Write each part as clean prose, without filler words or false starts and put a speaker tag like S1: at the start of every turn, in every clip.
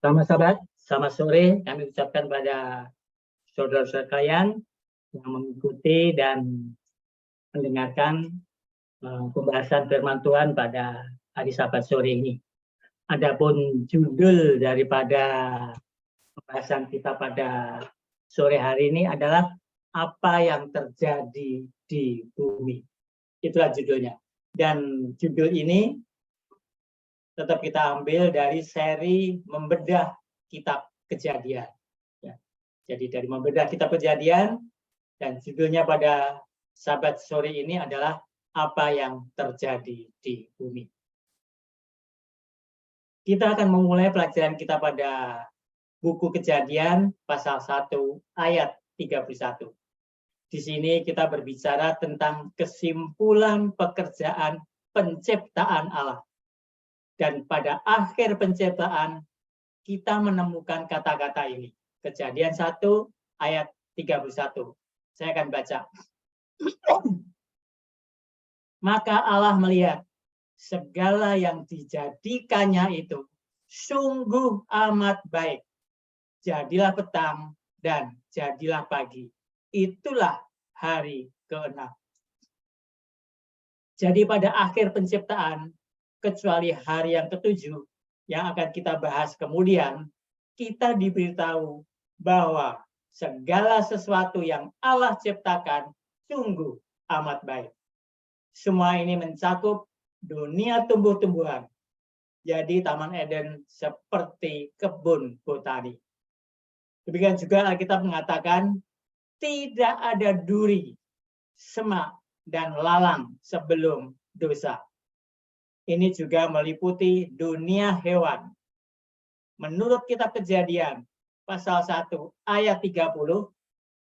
S1: Selamat sahabat, selamat sore kami ucapkan pada saudara-saudara kalian yang mengikuti dan mendengarkan pembahasan firman Tuhan pada hari Sabat sore ini. Adapun judul daripada pembahasan kita pada sore hari ini adalah apa yang terjadi di bumi. Itulah judulnya. Dan judul ini tetap kita ambil dari seri membedah kitab Kejadian. Ya. Jadi dari membedah kitab Kejadian, dan judulnya pada Sabat sore ini adalah apa yang terjadi di bumi. Kita akan memulai pelajaran kita pada buku Kejadian pasal 1 ayat 31. Di sini kita berbicara tentang kesimpulan pekerjaan penciptaan Allah. Dan pada akhir penciptaan, kita menemukan kata-kata ini. Kejadian 1 ayat 31. Saya akan baca. Maka Allah melihat segala yang dijadikannya itu sungguh amat baik. Jadilah petang dan jadilah pagi. Itulah hari ke-6. Jadi pada akhir penciptaan, kecuali hari yang ke-7 yang akan kita bahas kemudian, kita diberitahu bahwa segala sesuatu yang Allah ciptakan sungguh amat baik. Semua ini mencakup dunia tumbuh-tumbuhan. Jadi Taman Eden seperti kebun botani. Demikian juga Alkitab mengatakan tidak ada duri, semak, dan lalang sebelum dosa. Ini juga meliputi dunia hewan. Menurut kitab Kejadian pasal 1 ayat 30,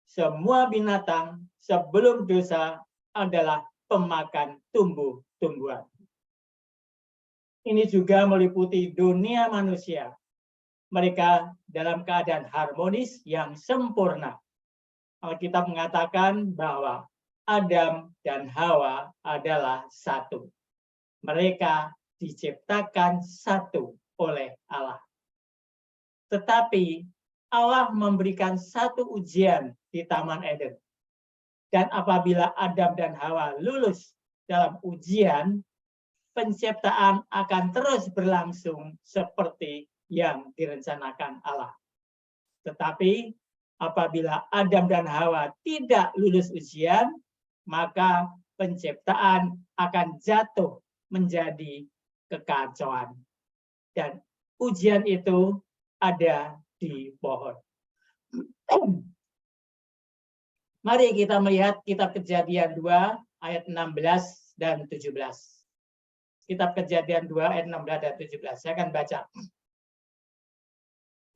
S1: semua binatang sebelum dosa adalah pemakan tumbuh-tumbuhan. Ini juga meliputi dunia manusia. Mereka dalam keadaan harmonis yang sempurna. Alkitab mengatakan bahwa Adam dan Hawa adalah satu. Mereka diciptakan satu oleh Allah. Tetapi Allah memberikan satu ujian di Taman Eden. Dan apabila Adam dan Hawa lulus dalam ujian, penciptaan akan terus berlangsung seperti yang direncanakan Allah. Tetapi apabila Adam dan Hawa tidak lulus ujian, maka penciptaan akan jatuh menjadi kekacauan. Dan ujian itu ada di pohon. Mari kita melihat kitab Kejadian 2 ayat 16 dan 17. Kitab Kejadian 2 ayat 16 dan 17. Saya akan baca.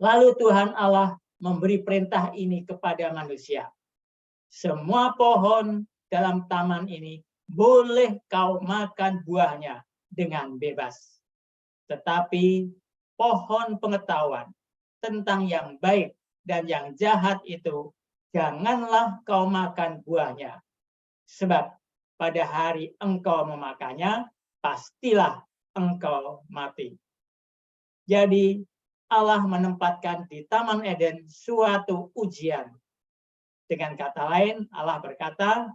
S1: Lalu Tuhan Allah memberi perintah ini kepada manusia. Semua pohon dalam taman ini boleh kau makan buahnya dengan bebas. Tetapi pohon pengetahuan tentang yang baik dan yang jahat itu janganlah kau makan buahnya. Sebab pada hari engkau memakannya, pastilah engkau mati. Jadi Allah menempatkan di Taman Eden suatu ujian. Dengan kata lain, Allah berkata,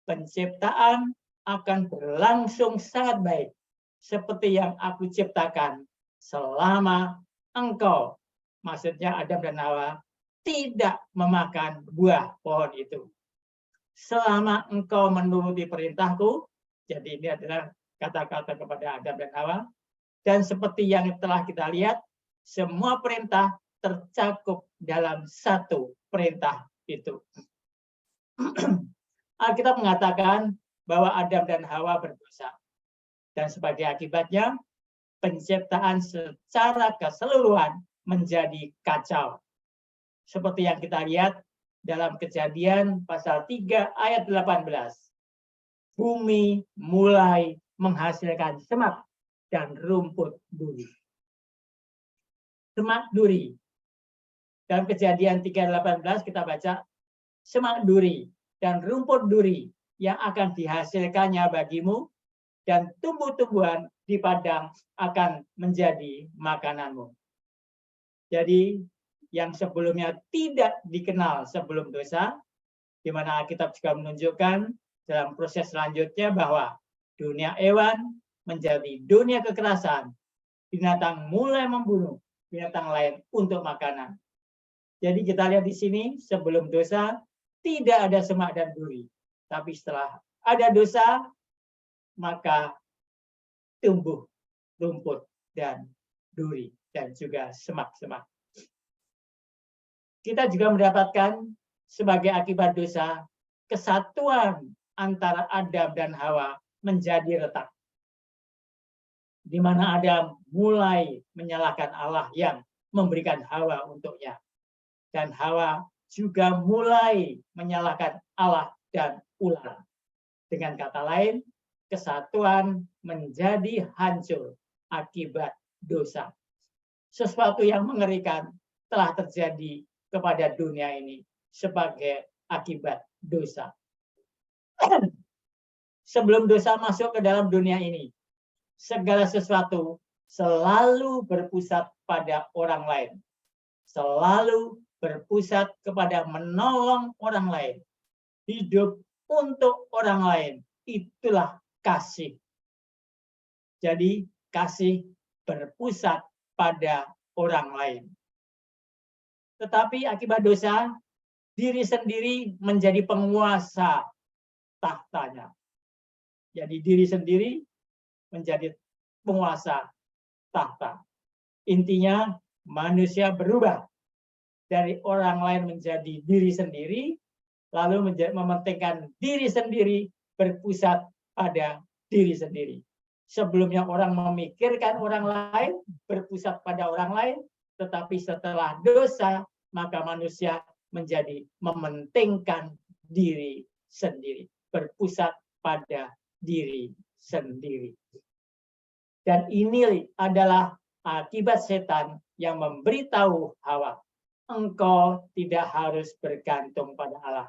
S1: penciptaan akan berlangsung sangat baik, seperti yang aku ciptakan selama engkau, maksudnya Adam dan Hawa, tidak memakan buah pohon itu. Selama engkau menuruti perintahku, jadi ini adalah kata-kata kepada Adam dan Hawa, dan seperti yang telah kita lihat, semua perintah tercakup dalam satu perintah itu. Alkitab mengatakan bahwa Adam dan Hawa berdosa. Dan sebagai akibatnya, penciptaan secara keseluruhan menjadi kacau. Seperti yang kita lihat dalam Kejadian pasal 3 ayat 18. Bumi mulai menghasilkan semak dan rumput duri. Semak duri. Dalam Kejadian 3:18 kita baca, semak duri dan rumput duri yang akan dihasilkannya bagimu, dan tumbuh-tumbuhan di padang akan menjadi makananmu. Jadi yang sebelumnya tidak dikenal sebelum dosa, di mana Alkitab juga menunjukkan dalam proses selanjutnya bahwa dunia hewan menjadi dunia kekerasan, binatang mulai membunuh binatang lain untuk makanan. Jadi kita lihat di sini sebelum dosa tidak ada semak dan duri, tapi setelah ada dosa maka tumbuh rumput dan duri dan juga semak-semak. Kita juga mendapatkan sebagai akibat dosa kesatuan antara Adam dan Hawa menjadi retak. Di mana Adam mulai menyalahkan Allah yang memberikan Hawa untuknya. Dan Hawa juga mulai menyalahkan Allah dan ular. Dengan kata lain, kesatuan menjadi hancur akibat dosa. Sesuatu yang mengerikan telah terjadi kepada dunia ini sebagai akibat dosa. Sebelum dosa masuk ke dalam dunia ini, segala sesuatu selalu berpusat pada orang lain. Selalu berpusat kepada menolong orang lain. Hidup untuk orang lain. Itulah kasih. Jadi kasih berpusat pada orang lain. Tetapi akibat dosa, diri sendiri menjadi penguasa tahtanya. Jadi diri sendiri menjadi penguasa tahta. Intinya manusia berubah dari orang lain menjadi diri sendiri, lalu mementingkan diri sendiri berpusat pada diri sendiri. Sebelumnya orang memikirkan orang lain, berpusat pada orang lain, tetapi setelah dosa, maka manusia menjadi mementingkan diri sendiri, berpusat pada diri sendiri. Dan ini adalah akibat setan yang memberitahu Hawa, engkau tidak harus bergantung pada Allah.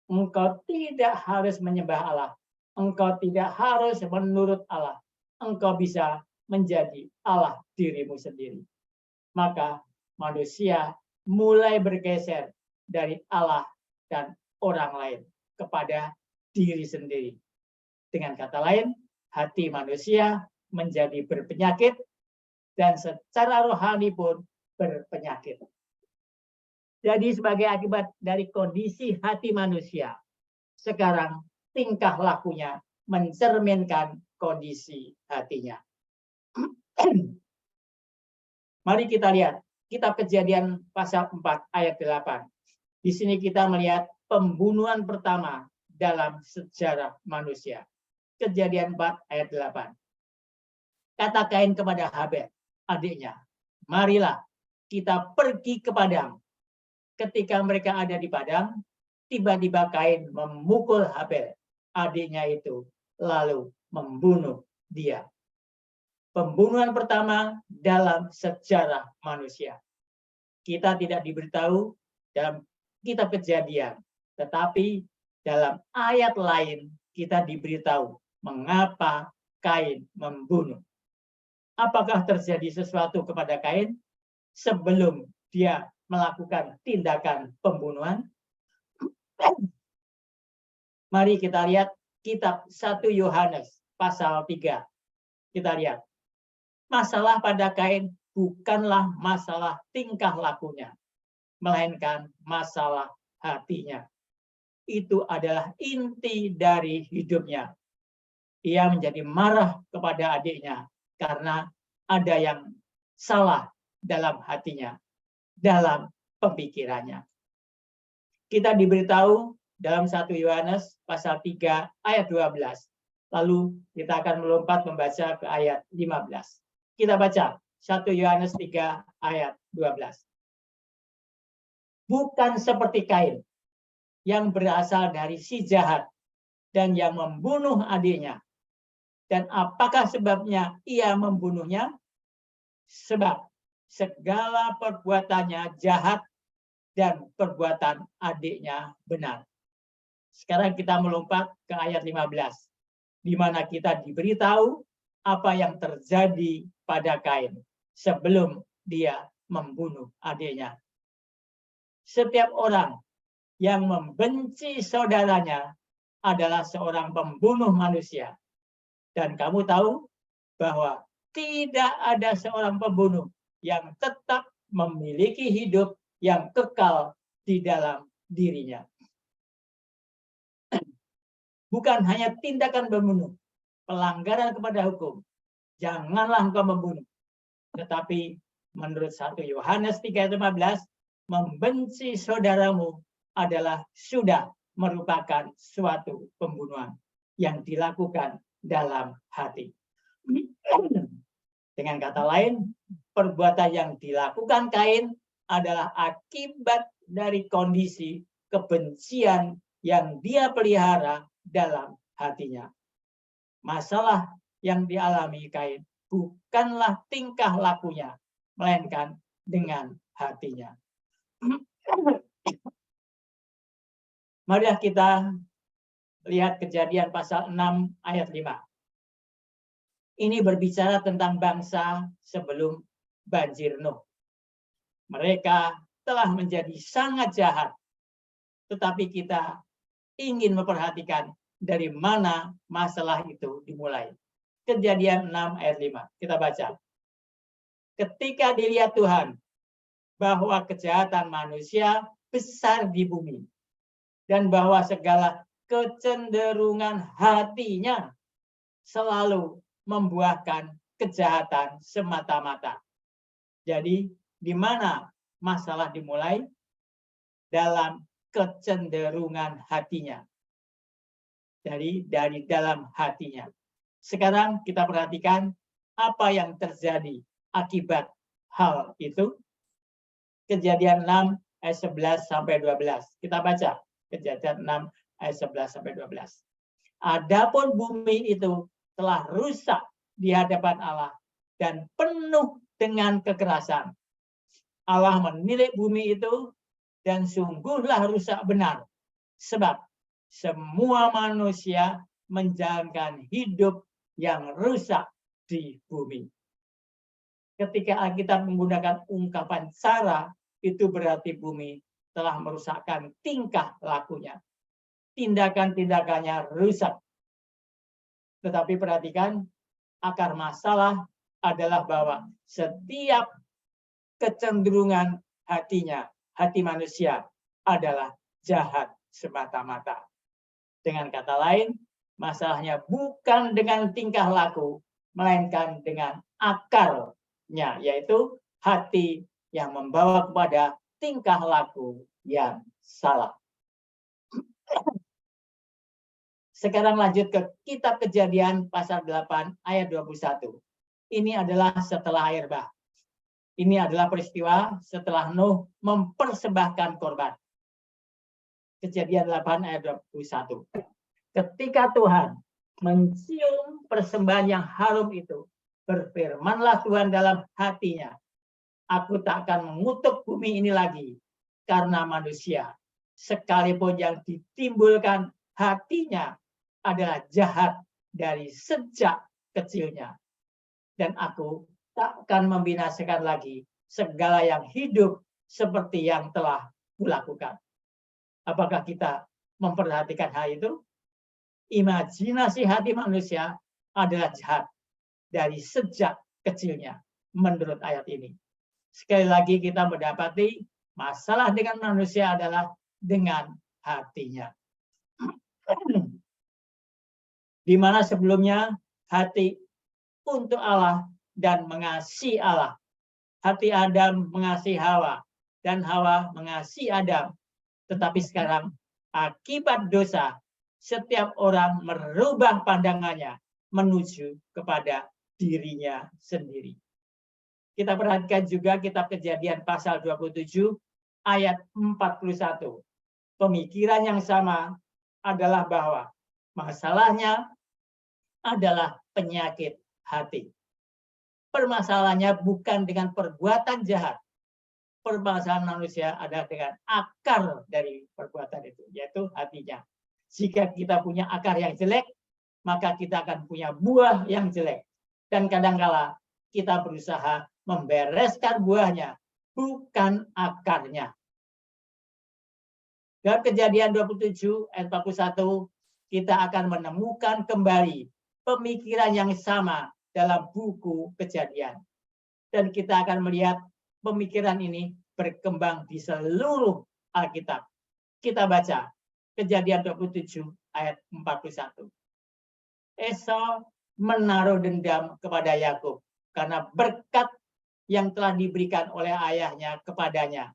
S1: Engkau tidak harus menyembah Allah. Engkau tidak harus menurut Allah. Engkau bisa menjadi Allah dirimu sendiri. Maka manusia mulai bergeser dari Allah dan orang lain kepada diri sendiri. Dengan kata lain, hati manusia menjadi berpenyakit dan secara rohani pun berpenyakit. Jadi sebagai akibat dari kondisi hati manusia, sekarang tingkah lakunya mencerminkan kondisi hatinya. Mari kita lihat kitab Kejadian pasal 4 ayat 8. Di sini kita melihat pembunuhan pertama dalam sejarah manusia. Kejadian 4 ayat 8. Kata Kain kepada Habel, adiknya, marilah kita pergi ke padang. Ketika mereka ada di padang, tiba-tiba Kain memukul Habel, adiknya itu, lalu membunuh dia. Pembunuhan pertama dalam sejarah manusia. Kita tidak diberitahu dalam kitab Kejadian, tetapi dalam ayat lain kita diberitahu mengapa Kain membunuh. Apakah terjadi sesuatu kepada Kain sebelum dia melakukan tindakan pembunuhan? Mari kita lihat kitab 1 Yohanes pasal 3. Kita lihat. Masalah pada Kain bukanlah masalah tingkah lakunya, melainkan masalah hatinya. Itu adalah inti dari hidupnya. Ia menjadi marah kepada adiknya karena ada yang salah dalam hatinya, dalam pemikirannya. Kita diberitahu dalam 1 Yohanes pasal 3 ayat 12. Lalu kita akan melompat membaca ke ayat 15. Kita baca 1 Yohanes 3 ayat 12. Bukan seperti Kain yang berasal dari si jahat dan yang membunuh adiknya. Dan apakah sebabnya ia membunuhnya? Sebab segala perbuatannya jahat dan perbuatan adiknya benar. Sekarang kita melompat ke ayat 15, di mana kita diberitahu apa yang terjadi pada Kain sebelum dia membunuh adiknya. Setiap orang yang membenci saudaranya adalah seorang pembunuh manusia. Dan kamu tahu bahwa tidak ada seorang pembunuh yang tetap memiliki hidup yang kekal di dalam dirinya. Bukan hanya tindakan membunuh, pelanggaran kepada hukum, janganlah engkau membunuh. Tetapi menurut 1 Yohanes 3:15, membenci saudaramu adalah sudah merupakan suatu pembunuhan yang dilakukan dalam hati. Dengan kata lain, perbuatan yang dilakukan Kain adalah akibat dari kondisi kebencian yang dia pelihara dalam hatinya. Masalah yang dialami Kain bukanlah tingkah lakunya, melainkan dengan hatinya. Marilah kita lihat Kejadian pasal 6 ayat 5. Ini berbicara tentang bangsa sebelum banjir Nuh. Mereka telah menjadi sangat jahat, tetapi kita ingin memperhatikan dari mana masalah itu dimulai. Kejadian 6 ayat 5. Kita baca. Ketika dilihat Tuhan bahwa kejahatan manusia besar di bumi, dan bahwa segala kecenderungan hatinya selalu membuahkan kejahatan semata-mata. Jadi, di mana masalah dimulai? Dalam kecenderungan hatinya. Dari dalam hatinya. Sekarang kita perhatikan apa yang terjadi akibat hal itu. Kejadian 6 ayat 11 sampai 12. Kita baca. Kejadian 6 ayat 11 sampai 12. Adapun bumi itu telah rusak di hadapan Allah dan penuh dengan kekerasan. Allah menilik bumi itu dan sungguhlah rusak benar, sebab semua manusia menjalankan hidup yang rusak di bumi. Ketika Alkitab menggunakan ungkapan cara, itu berarti bumi telah merusakkan tingkah lakunya. Tindakan-tindakannya rusak. Tetapi perhatikan, akar masalah adalah bahwa setiap kecenderungan hatinya, hati manusia adalah jahat semata-mata. Dengan kata lain, masalahnya bukan dengan tingkah laku, melainkan dengan akarnya, yaitu hati yang membawa kepada tingkah laku yang salah. Sekarang lanjut ke kitab Kejadian pasal 8 ayat 21. Ini adalah setelah air bah. Ini adalah peristiwa setelah Nuh mempersembahkan korban. Kejadian 8 ayat 21. Ketika Tuhan mencium persembahan yang harum itu, berfirmanlah Tuhan dalam hatinya, aku tak akan mengutuk bumi ini lagi karena manusia, sekalipun yang ditimbulkan hatinya adalah jahat dari sejak kecilnya. Dan aku tak akan membinasakan lagi segala yang hidup seperti yang telah kulakukan. Apakah kita memperhatikan hal itu? Imajinasi hati manusia adalah jahat dari sejak kecilnya menurut ayat ini. Sekali lagi kita mendapati masalah dengan manusia adalah dengan hatinya. Di mana sebelumnya hati untuk Allah dan mengasihi Allah. Hati Adam mengasihi Hawa dan Hawa mengasihi Adam. Tetapi sekarang akibat dosa, setiap orang merubah pandangannya menuju kepada dirinya sendiri. Kita perhatikan juga kitab Kejadian pasal 27 ayat 41. Pemikiran yang sama adalah bahwa masalahnya adalah penyakit hati. Permasalahannya bukan dengan perbuatan jahat. Permasalahan manusia adalah dengan akar dari perbuatan itu, yaitu hatinya. Jika kita punya akar yang jelek, maka kita akan punya buah yang jelek. Dan kadangkala kita berusaha membereskan buahnya bukan akarnya. Dalam Kejadian 27 ayat 41, kita akan menemukan kembali pemikiran yang sama dalam buku Kejadian. Dan kita akan melihat pemikiran ini berkembang di seluruh Alkitab. Kita baca Kejadian 27 ayat 41. Esau menaruh dendam kepada Yakub karena berkat yang telah diberikan oleh ayahnya kepadanya.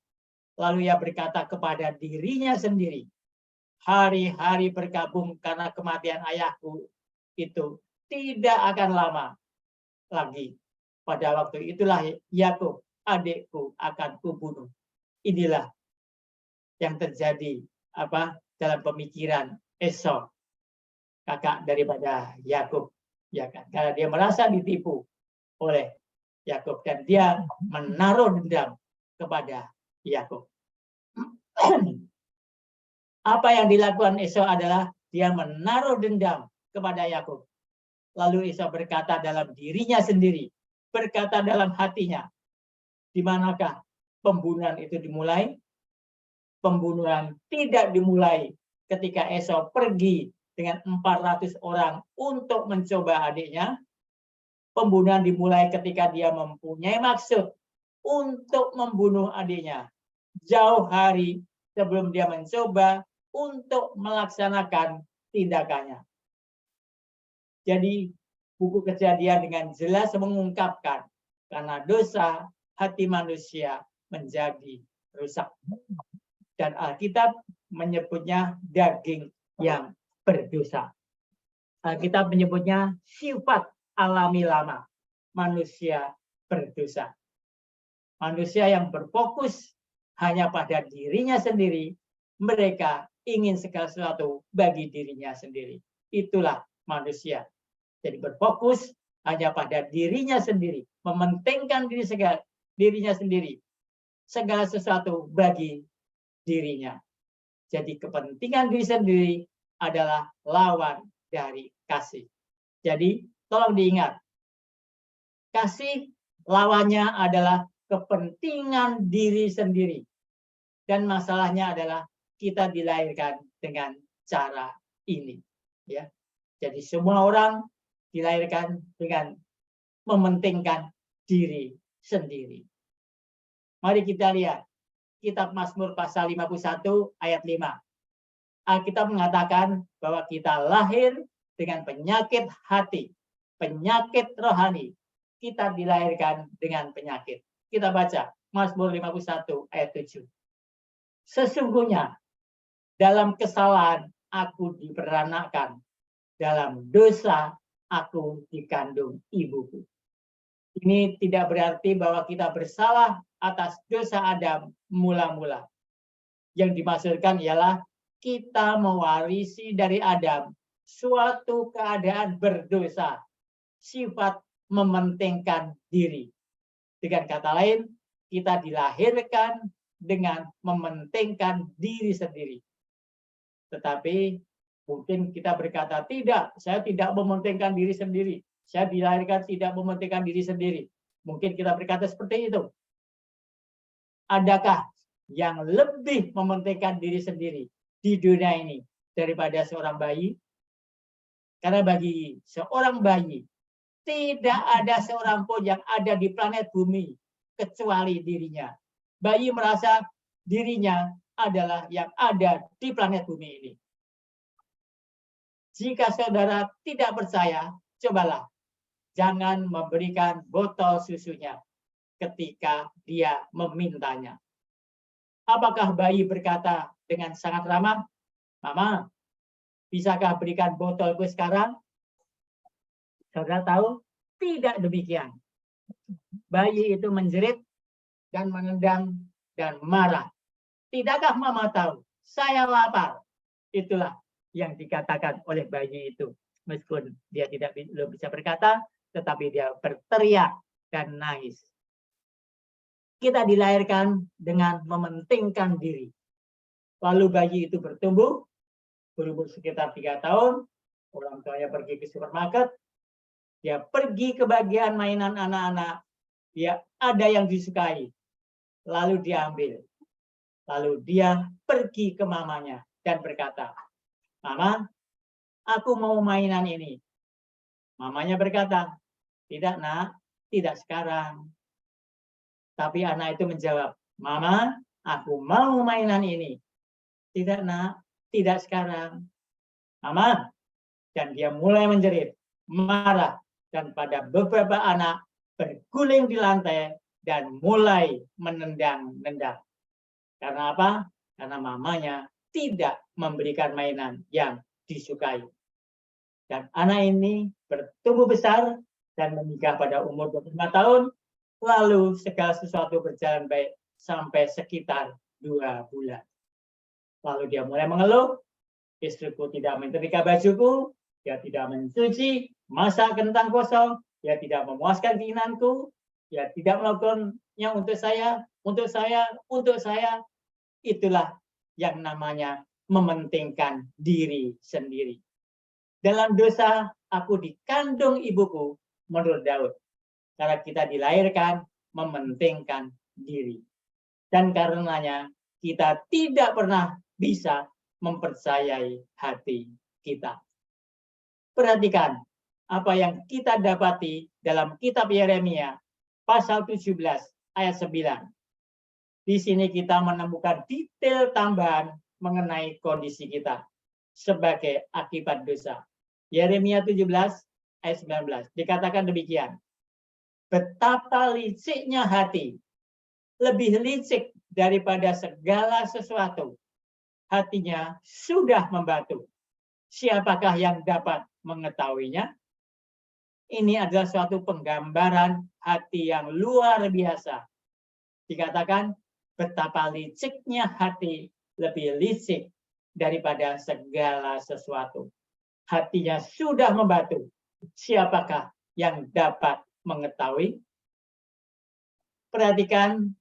S1: Lalu ia berkata kepada dirinya sendiri, hari-hari berkabung karena kematian ayahku itu tidak akan lama lagi. Pada waktu itulah Yakub, adikku, akan kubunuh. Inilah yang terjadi dalam pemikiran Esau, kakak daripada Yakub, ya kan? Karena dia merasa ditipu oleh Yakub dan dia menaruh dendam kepada Yakub. Apa yang dilakukan Esau adalah dia menaruh dendam kepada Yakub. Lalu Esau berkata dalam dirinya sendiri, berkata dalam hatinya, di manakah pembunuhan itu dimulai? Pembunuhan tidak dimulai ketika Esau pergi dengan 400 orang untuk mencoba adiknya. Pembunuhan dimulai ketika dia mempunyai maksud untuk membunuh adiknya. Jauh hari sebelum dia mencoba untuk melaksanakan tindakannya. Jadi buku Kejadian dengan jelas mengungkapkan karena dosa hati manusia menjadi rusak. Dan Alkitab menyebutnya daging yang berdosa. Alkitab menyebutnya sifat alami lama manusia berdosa. Manusia yang berfokus hanya pada dirinya sendiri, mereka ingin segala sesuatu bagi dirinya sendiri. Itulah manusia. Jadi berfokus hanya pada dirinya sendiri, mementingkan dirinya sendiri, segala sesuatu bagi dirinya. Jadi kepentingan diri sendiri adalah lawan dari kasih. Jadi tolong diingat, kasih lawannya adalah kepentingan diri sendiri. Dan masalahnya adalah kita dilahirkan dengan cara ini. Ya. Jadi semua orang dilahirkan dengan mementingkan diri sendiri. Mari kita lihat Kitab Mazmur pasal 51 ayat 5. Alkitab mengatakan bahwa kita lahir dengan penyakit hati, penyakit rohani. Kita dilahirkan dengan penyakit. Kita baca Mazmur 51 ayat 7. Sesungguhnya dalam kesalahan aku diperanakkan, dalam dosa aku dikandung ibuku. Ini tidak berarti bahwa kita bersalah atas dosa Adam mula-mula. Yang dimaksudkan ialah kita mewarisi dari Adam suatu keadaan berdosa, sifat mementingkan diri. Dengan kata lain, kita dilahirkan dengan mementingkan diri sendiri. Tetapi mungkin kita berkata, tidak, saya tidak mementingkan diri sendiri. Saya dilahirkan tidak mementingkan diri sendiri. Mungkin kita berkata seperti itu. Adakah yang lebih mementingkan diri sendiri di dunia ini daripada seorang bayi? Karena bagi seorang bayi, tidak ada seorang pun yang ada di planet bumi kecuali dirinya. Bayi merasa dirinya adalah yang ada di planet bumi ini. Jika saudara tidak percaya, cobalah. Jangan memberikan botol susunya ketika dia memintanya. Apakah bayi berkata dengan sangat ramah, Mama, bisakah berikan botolku sekarang? Saudara tahu? Tidak demikian. Bayi itu menjerit dan menendang dan marah. Tidakkah Mama tahu? Saya lapar. Itulah yang dikatakan oleh bayi itu. Meskipun dia belum bisa berkata, tetapi dia berteriak dan nangis. Kita dilahirkan dengan mementingkan diri. Lalu bayi itu bertumbuh, berumur sekitar 3 tahun, orang tuanya pergi ke supermarket, dia pergi ke bagian mainan anak-anak, dia ada yang disukai. lalu diambil. Lalu dia pergi ke mamanya dan berkata, "Mama, aku mau mainan ini." Mamanya berkata, "Tidak nak, tidak sekarang." Tapi anak itu menjawab, "Mama, aku mau mainan ini." "Tidak nak, tidak sekarang." "Mama." Dan dia mulai menjerit, marah, dan pada beberapa anak berguling di lantai dan mulai menendang-nendang. Karena apa? Karena mamanya tidak memberikan mainan yang disukai. Dan anak ini bertumbuh besar dan menikah pada umur 25 tahun, lalu segala sesuatu berjalan baik sampai sekitar 2 bulan. Lalu dia mulai mengeluh, "Istriku tidak menyetrika bajuku, dia tidak mencuci, masak kentang kosong, dia tidak memuaskan keinginanku, dia tidak melakukannya untuk saya. Itulah yang namanya mementingkan diri sendiri. Dalam dosa aku dikandung ibuku, menurut Daud. Karena kita dilahirkan mementingkan diri. Dan karenanya kita tidak pernah bisa mempercayai hati kita. Perhatikan apa yang kita dapati dalam kitab Yeremia pasal 17 ayat 9. Di sini kita menemukan detail tambahan mengenai kondisi kita sebagai akibat dosa. Yeremia 17 ayat 19 dikatakan demikian. Betapa liciknya hati, lebih licik daripada segala sesuatu. Hatinya sudah membatu. Siapakah yang dapat mengetahuinya? Ini adalah suatu penggambaran hati yang luar biasa. Dikatakan betapa liciknya hati, lebih licik daripada segala sesuatu. Hatinya sudah membatu. Siapakah yang dapat mengetahui? Perhatikan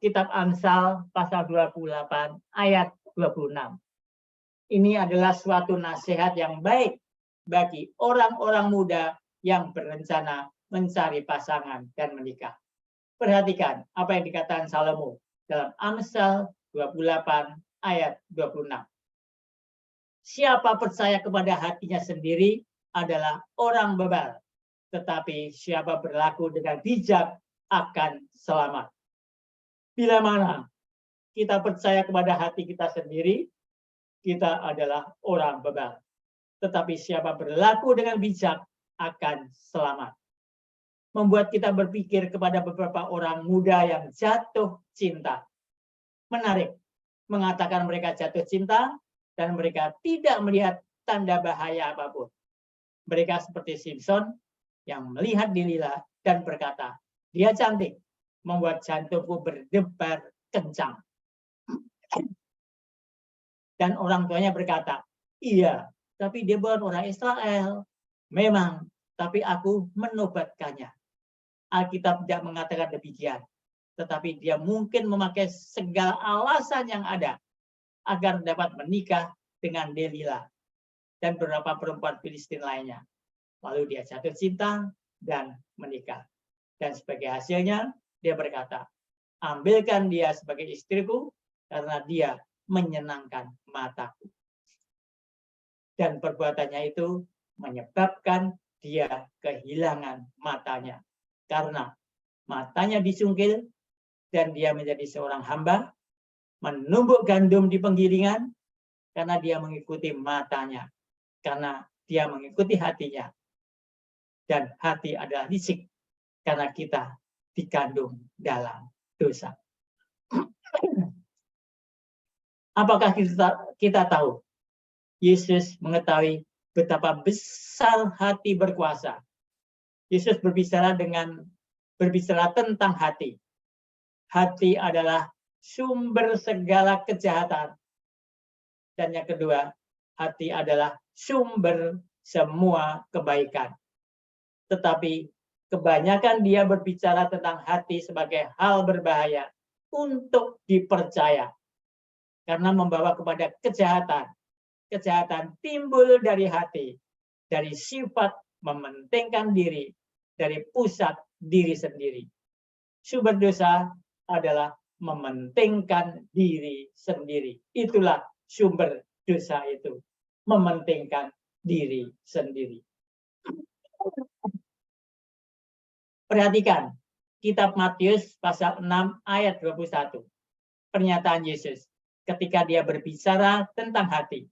S1: kitab Amsal pasal 28 ayat 26. Ini adalah suatu nasihat yang baik bagi orang-orang muda yang berencana mencari pasangan dan menikah. Perhatikan apa yang dikatakan Salomo dalam Amsal 28 ayat 26. Siapa percaya kepada hatinya sendiri adalah orang bebal, tetapi siapa berlaku dengan bijak akan selamat. Bila mana kita percaya kepada hati kita sendiri, kita adalah orang bebal. Tetapi siapa berlaku dengan bijak akan selamat. Membuat kita berpikir kepada beberapa orang muda yang jatuh cinta. Menarik, mengatakan mereka jatuh cinta dan mereka tidak melihat tanda bahaya apapun. Mereka seperti Simpson yang melihat Delila dan berkata, "Dia cantik, membuat jantungku berdebar kencang." Dan orang tuanya berkata, "Iya, tapi dia bukan orang Israel." "Memang, tapi aku menobatkannya." Alkitab tidak mengatakan demikian. Tetapi dia mungkin memakai segala alasan yang ada agar dapat menikah dengan Delila dan beberapa perempuan Filistin lainnya. Lalu dia jatuh cinta dan menikah. Dan sebagai hasilnya, dia berkata, "Ambilkan dia sebagai istriku karena dia menyenangkan mataku." Dan perbuatannya itu menyebabkan dia kehilangan matanya. Karena matanya disungkil dan dia menjadi seorang hamba, menumbuk gandum di penggilingan karena dia mengikuti matanya. Karena dia mengikuti hatinya. Dan hati adalah licik karena kita dikandung dalam dosa. Apakah kita tahu Yesus mengetahui betapa besar hati berkuasa? Yesus berbicara tentang hati. Hati adalah sumber segala kejahatan. Dan yang kedua, hati adalah sumber semua kebaikan. Tetapi kebanyakan dia berbicara tentang hati sebagai hal berbahaya untuk dipercaya. Karena membawa kepada kejahatan. Kejahatan timbul dari hati, dari sifat mementingkan diri, dari pusat diri sendiri. Sumber dosa adalah mementingkan diri sendiri. Itulah sumber dosa itu, mementingkan diri sendiri. Perhatikan kitab Matius pasal 6 ayat 21. Pernyataan Yesus ketika dia berbicara tentang hati.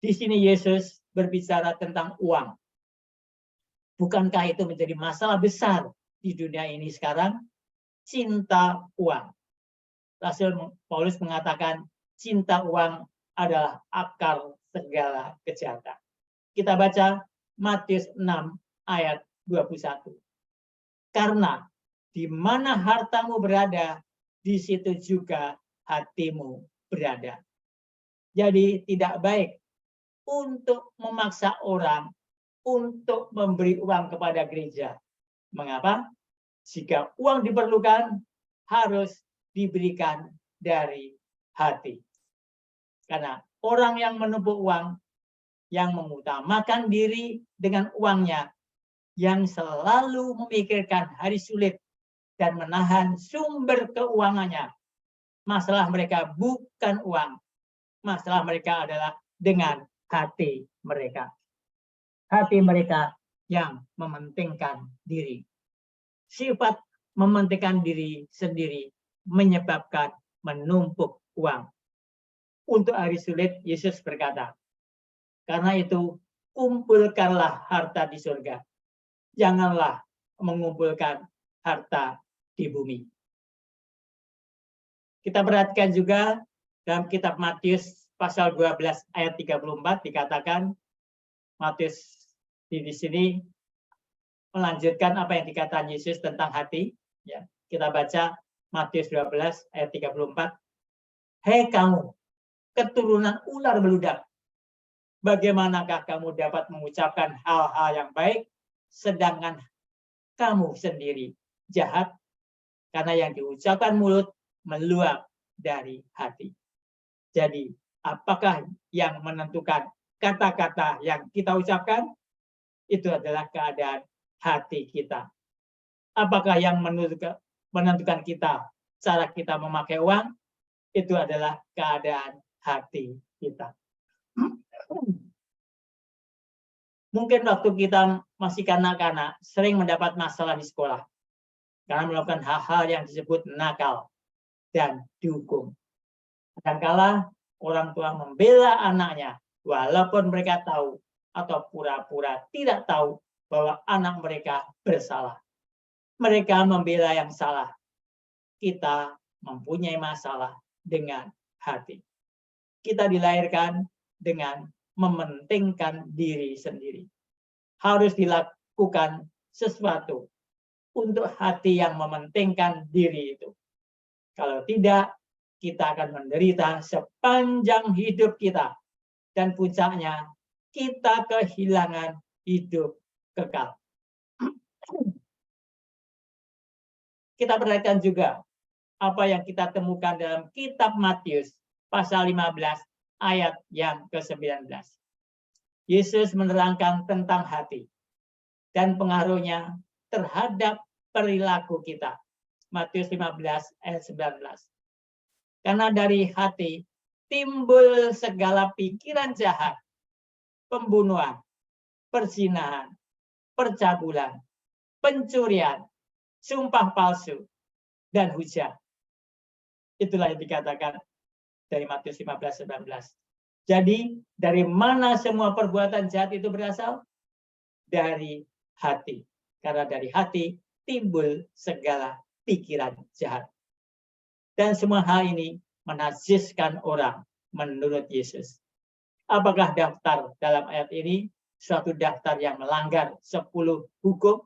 S1: Di sini Yesus berbicara tentang uang. Bukankah itu menjadi masalah besar di dunia ini sekarang? Cinta uang. Rasul Paulus mengatakan cinta uang adalah akar segala kejahatan. Kita baca Matius 6 ayat 21. Karena di mana hartamu berada, di situ juga hatimu berada. Jadi tidak baik untuk memaksa orang untuk memberi uang kepada gereja. Mengapa? Jika uang diperlukan, harus diberikan dari hati. Karena orang yang menumpuk uang, yang mengutamakan diri dengan uangnya, yang selalu memikirkan hari sulit dan menahan sumber keuangannya. Masalah mereka bukan uang. Masalah mereka adalah dengan hati mereka. Hati mereka yang mementingkan diri. Sifat mementingkan diri sendiri menyebabkan menumpuk uang. Untuk hari sulit, Yesus berkata, karena itu kumpulkanlah harta di surga. Janganlah mengumpulkan harta di bumi. Kita perhatikan juga dalam kitab Matius pasal 12 ayat 34 dikatakan, Matius di sini melanjutkan apa yang dikatakan Yesus tentang hati. Ya, kita baca Matius 12 ayat 34. Hei kamu, keturunan ular beludak, bagaimanakah kamu dapat mengucapkan hal-hal yang baik, sedangkan kamu sendiri jahat? Karena yang diucapkan mulut meluap dari hati. Jadi, apakah yang menentukan kata-kata yang kita ucapkan? Itu adalah keadaan hati kita. Apakah yang menentukan kita, cara kita memakai uang? Itu adalah keadaan hati kita. Mungkin waktu kita masih kanak-kanak, sering mendapat masalah di sekolah. Karena melakukan hal-hal yang disebut nakal dan dihukum. Kadang-kala orang tua membela anaknya, walaupun mereka tahu atau pura-pura tidak tahu bahwa anak mereka bersalah. Mereka membela yang salah. Kita mempunyai masalah dengan hati. Kita dilahirkan dengan mementingkan diri sendiri. Harus dilakukan sesuatu untuk hati yang mementingkan diri itu. Kalau tidak, kita akan menderita sepanjang hidup kita. Dan puncaknya, kita kehilangan hidup kekal. Kita perhatikan juga apa yang kita temukan dalam kitab Matius pasal 15 ayat yang ke-19. Yesus menerangkan tentang hati dan pengaruhnya terhadap perilaku kita. Matius 15 ayat 19. Karena dari hati timbul segala pikiran jahat, pembunuhan, perzinahan, percabulan, pencurian, sumpah palsu, dan hujat. Itulah yang dikatakan dari Matius 15-19. Jadi, dari mana semua perbuatan jahat itu berasal? Dari hati. Karena dari hati timbul segala pikiran jahat. Dan semua hal ini menajiskan orang menurut Yesus. Apakah daftar dalam ayat ini suatu daftar yang melanggar 10 hukum?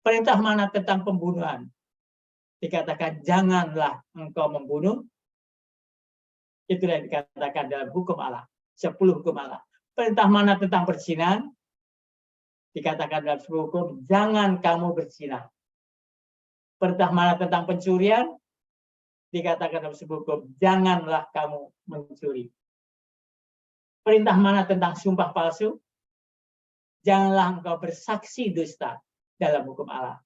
S1: Perintah mana tentang pembunuhan? Dikatakan janganlah engkau membunuh. Itulah yang dikatakan dalam hukum Allah. 10 hukum Allah. Perintah mana tentang perzinahan? Dikatakan dalam 10 hukum, jangan kamu berzina. Perintah mana tentang pencurian? Dikatakan dalam 10 hukum, janganlah kamu mencuri. Perintah mana tentang sumpah palsu? Janganlah engkau bersaksi dusta dalam hukum Allah.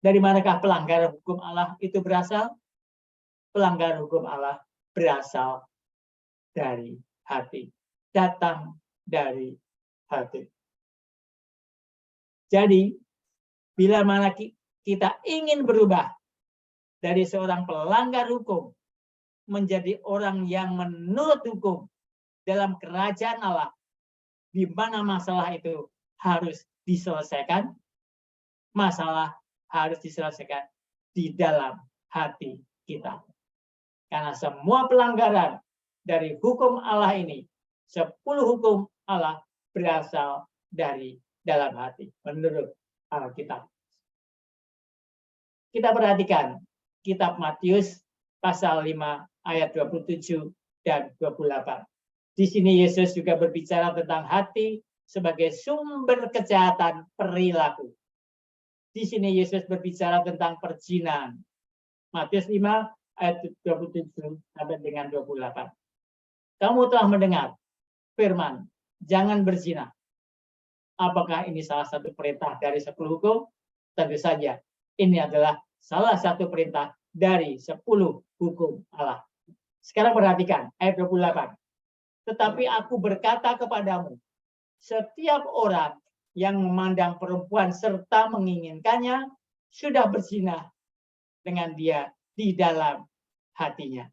S1: Dari manakah pelanggaran hukum Allah itu berasal? Pelanggaran hukum Allah berasal dari hati, datang dari hati. Jadi, bila mana kita ingin berubah dari seorang pelanggar hukum menjadi orang yang menurut hukum dalam kerajaan Allah, di mana masalah itu harus diselesaikan, masalah harus diselesaikan di dalam hati kita. Karena semua pelanggaran dari hukum Allah ini, 10 hukum Allah berasal dari dalam hati, menurut Alkitab. Kita perhatikan kitab Matius pasal 5 ayat 27 dan 28. Di sini Yesus juga berbicara tentang hati sebagai sumber kejahatan perilaku. Di sini Yesus berbicara tentang perzinahan. Matius 5 ayat 27 sampai dengan 28. Kamu telah mendengar firman, jangan berzina. Apakah ini salah satu perintah dari 10 hukum? Tentu saja. Ini adalah salah satu perintah dari 10 hukum Allah. Sekarang perhatikan ayat 28. Tetapi aku berkata kepadamu, setiap orang yang memandang perempuan serta menginginkannya sudah berzina dengan dia di dalam hatinya.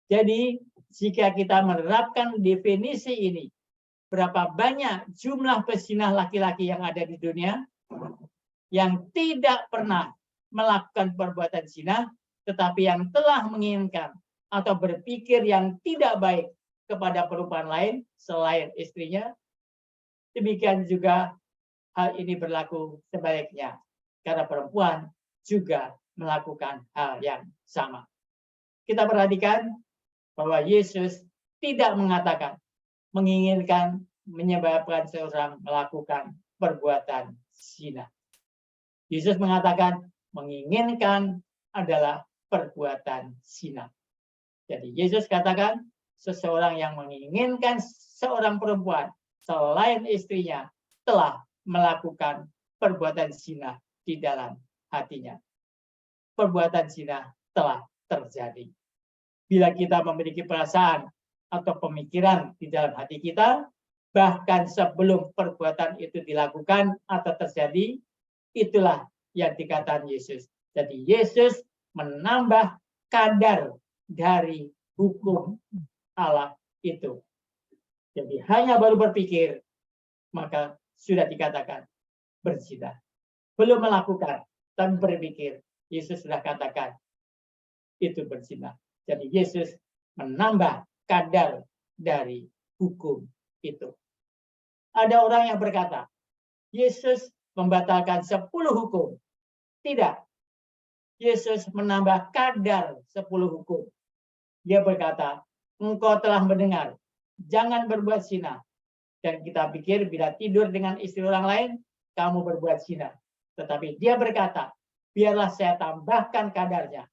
S1: Jadi, jika kita menerapkan definisi ini, berapa banyak jumlah pezinah laki-laki yang ada di dunia yang tidak pernah melakukan perbuatan zina, tetapi yang telah menginginkan atau berpikir yang tidak baik kepada perempuan lain selain istrinya. Demikian juga hal ini berlaku sebaliknya, karena perempuan juga melakukan hal yang sama. Kita perhatikan bahwa Yesus tidak mengatakan menginginkan menyebabkan seorang melakukan perbuatan zina. Yesus mengatakan menginginkan adalah perbuatan zina. Jadi Yesus katakan seseorang yang menginginkan seorang perempuan selain istrinya telah melakukan perbuatan zina di dalam hatinya. Perbuatan zina telah terjadi. Bila kita memiliki perasaan atau pemikiran di dalam hati kita, bahkan sebelum perbuatan itu dilakukan atau terjadi, itulah yang dikatakan Yesus. Jadi Yesus menambah kadar dari hukum Allah itu. Jadi hanya baru berpikir, maka sudah dikatakan berzina. Belum melakukan, tapi berpikir, Yesus sudah katakan itu berzina. Jadi Yesus menambah kadar dari hukum itu. Ada orang yang berkata, Yesus membatalkan 10 hukum. Tidak. Yesus menambah kadar 10 hukum. Dia berkata, engkau telah mendengar, jangan berbuat zina. Dan kita pikir bila tidur dengan istri orang lain, kamu berbuat zina. Tetapi dia berkata, biarlah saya tambahkan kadarnya.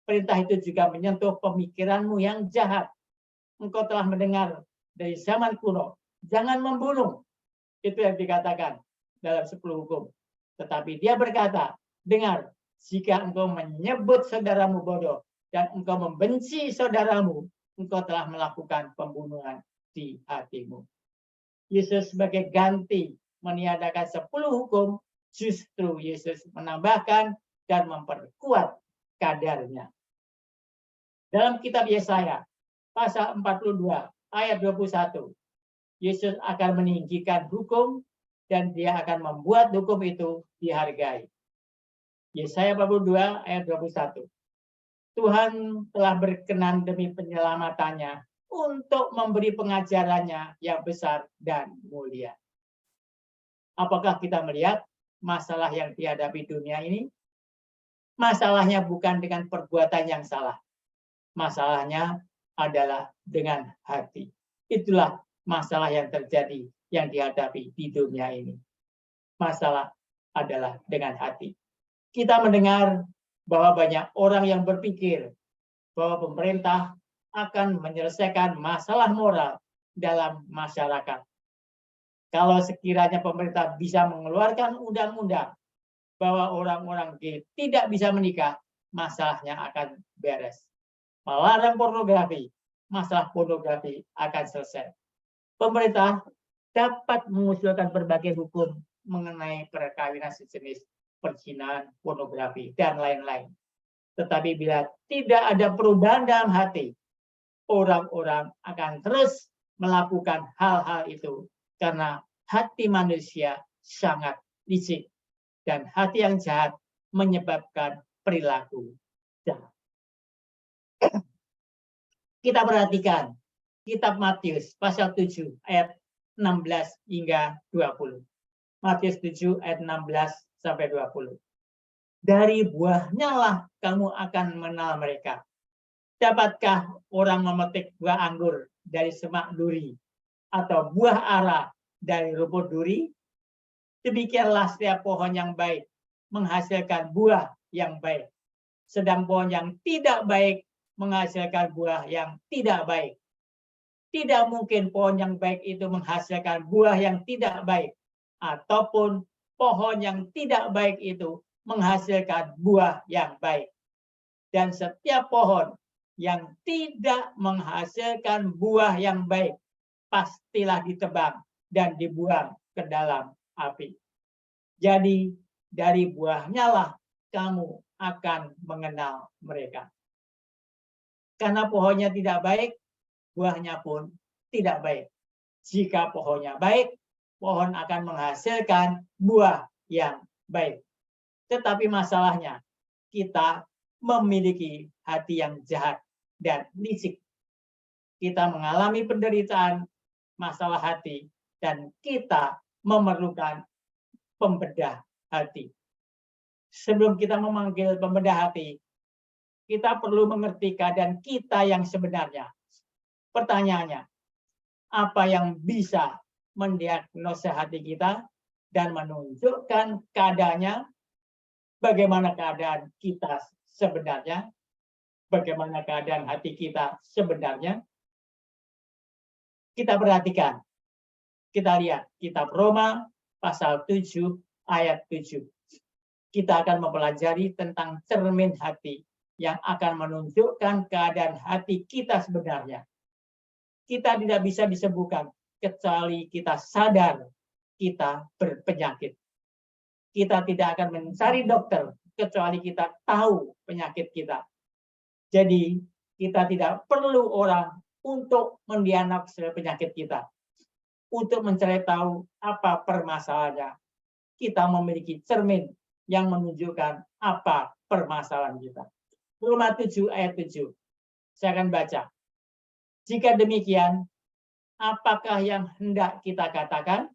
S1: Perintah itu juga menyentuh pemikiranmu yang jahat. Engkau telah mendengar dari zaman kuno, jangan membunuh. Itu yang dikatakan dalam 10 hukum. Tetapi dia berkata, dengar, jika engkau menyebut saudaramu bodoh dan engkau membenci saudaramu, engkau telah melakukan pembunuhan di hatimu. Yesus sebagai ganti meniadakan 10 hukum, justru Yesus menambahkan dan memperkuat kadarnya. Dalam kitab Yesaya, pasal 42, ayat 21, Yesus akan meninggikan hukum dan dia akan membuat hukum itu dihargai. Yesaya 42, ayat 21. Tuhan telah berkenan demi penyelamatannya untuk memberi pengajarannya yang besar dan mulia. Apakah kita melihat masalah yang dihadapi dunia ini? Masalahnya bukan dengan perbuatan yang salah. Masalahnya adalah dengan hati. Itulah masalah yang terjadi, yang dihadapi di dunia ini. Masalah adalah dengan hati. Kita mendengar bahwa banyak orang yang berpikir bahwa pemerintah akan menyelesaikan masalah moral dalam masyarakat. Kalau sekiranya pemerintah bisa mengeluarkan undang-undang bahwa orang-orang gay tidak bisa menikah, masalahnya akan beres. Melarang pornografi, masalah pornografi akan selesai. Pemerintah dapat mengusulkan berbagai hukum mengenai perkawinan sejenis, perzinahan, pornografi, dan lain-lain. Tetapi bila tidak ada perubahan dalam hati, orang-orang akan terus melakukan hal-hal itu karena hati manusia sangat licik dan hati yang jahat menyebabkan perilaku jahat. Kita perhatikan kitab Matius pasal 7 ayat 16 hingga 20. Matius 7 ayat 16 sampai 20. Dari buahnya lah kamu akan mengenal mereka. Dapatkah orang memetik buah anggur dari semak duri atau buah ara dari rumput duri? Demikianlah setiap pohon yang baik menghasilkan buah yang baik, sedang pohon yang tidak baik menghasilkan buah yang tidak baik. Tidak mungkin pohon yang baik itu menghasilkan buah yang tidak baik, ataupun pohon yang tidak baik itu menghasilkan buah yang baik. Dan setiap pohon yang tidak menghasilkan buah yang baik, pastilah ditebang dan dibuang ke dalam api. Jadi dari buahnya lah kamu akan mengenal mereka. Karena pohonnya tidak baik, buahnya pun tidak baik. Jika pohonnya baik, pohon akan menghasilkan buah yang baik. Tetapi masalahnya, kita memiliki hati yang jahat dan licik. Kita mengalami penderitaan, masalah hati, dan kita memerlukan pembedah hati. Sebelum kita memanggil pembedah hati, kita perlu mengerti keadaan kita yang sebenarnya. Pertanyaannya, apa yang bisa mendiagnosa hati kita dan menunjukkan keadaannya? Bagaimana keadaan kita sebenarnya? Bagaimana keadaan hati kita sebenarnya? Kita perhatikan. Kita lihat kitab Roma pasal 7 ayat 7. Kita akan mempelajari tentang cermin hati yang akan menunjukkan keadaan hati kita sebenarnya. Kita tidak bisa disembuhkan kecuali kita sadar kita berpenyakit. Kita tidak akan mencari dokter kecuali kita tahu penyakit kita. Jadi kita tidak perlu orang untuk mendiagnosa penyakit kita. Untuk mencari tahu apa permasalahannya, kita memiliki cermin yang menunjukkan apa permasalahan kita. Roma 7 ayat 7. Saya akan baca. Jika demikian, apakah yang hendak kita katakan?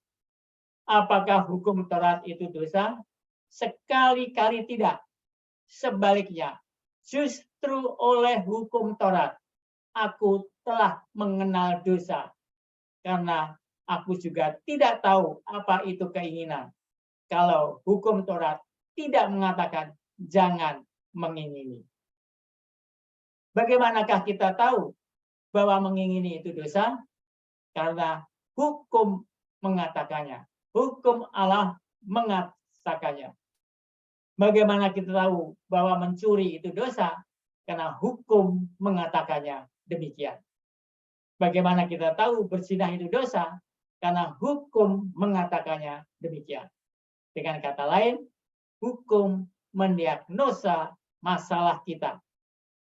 S1: Apakah hukum Taurat itu dosa? Sekali-kali tidak. Sebaliknya, justru oleh hukum Taurat, aku telah mengenal dosa. Karena aku juga tidak tahu apa itu keinginan. Kalau hukum Taurat tidak mengatakan jangan mengingini. Bagaimanakah kita tahu bahwa mengingini itu dosa? Karena hukum mengatakannya. Hukum Allah mengatakannya. Bagaimana kita tahu bahwa mencuri itu dosa? Karena hukum mengatakannya demikian. Bagaimana kita tahu berzina itu dosa? Karena hukum mengatakannya demikian. Dengan kata lain, hukum mendiagnosa masalah kita.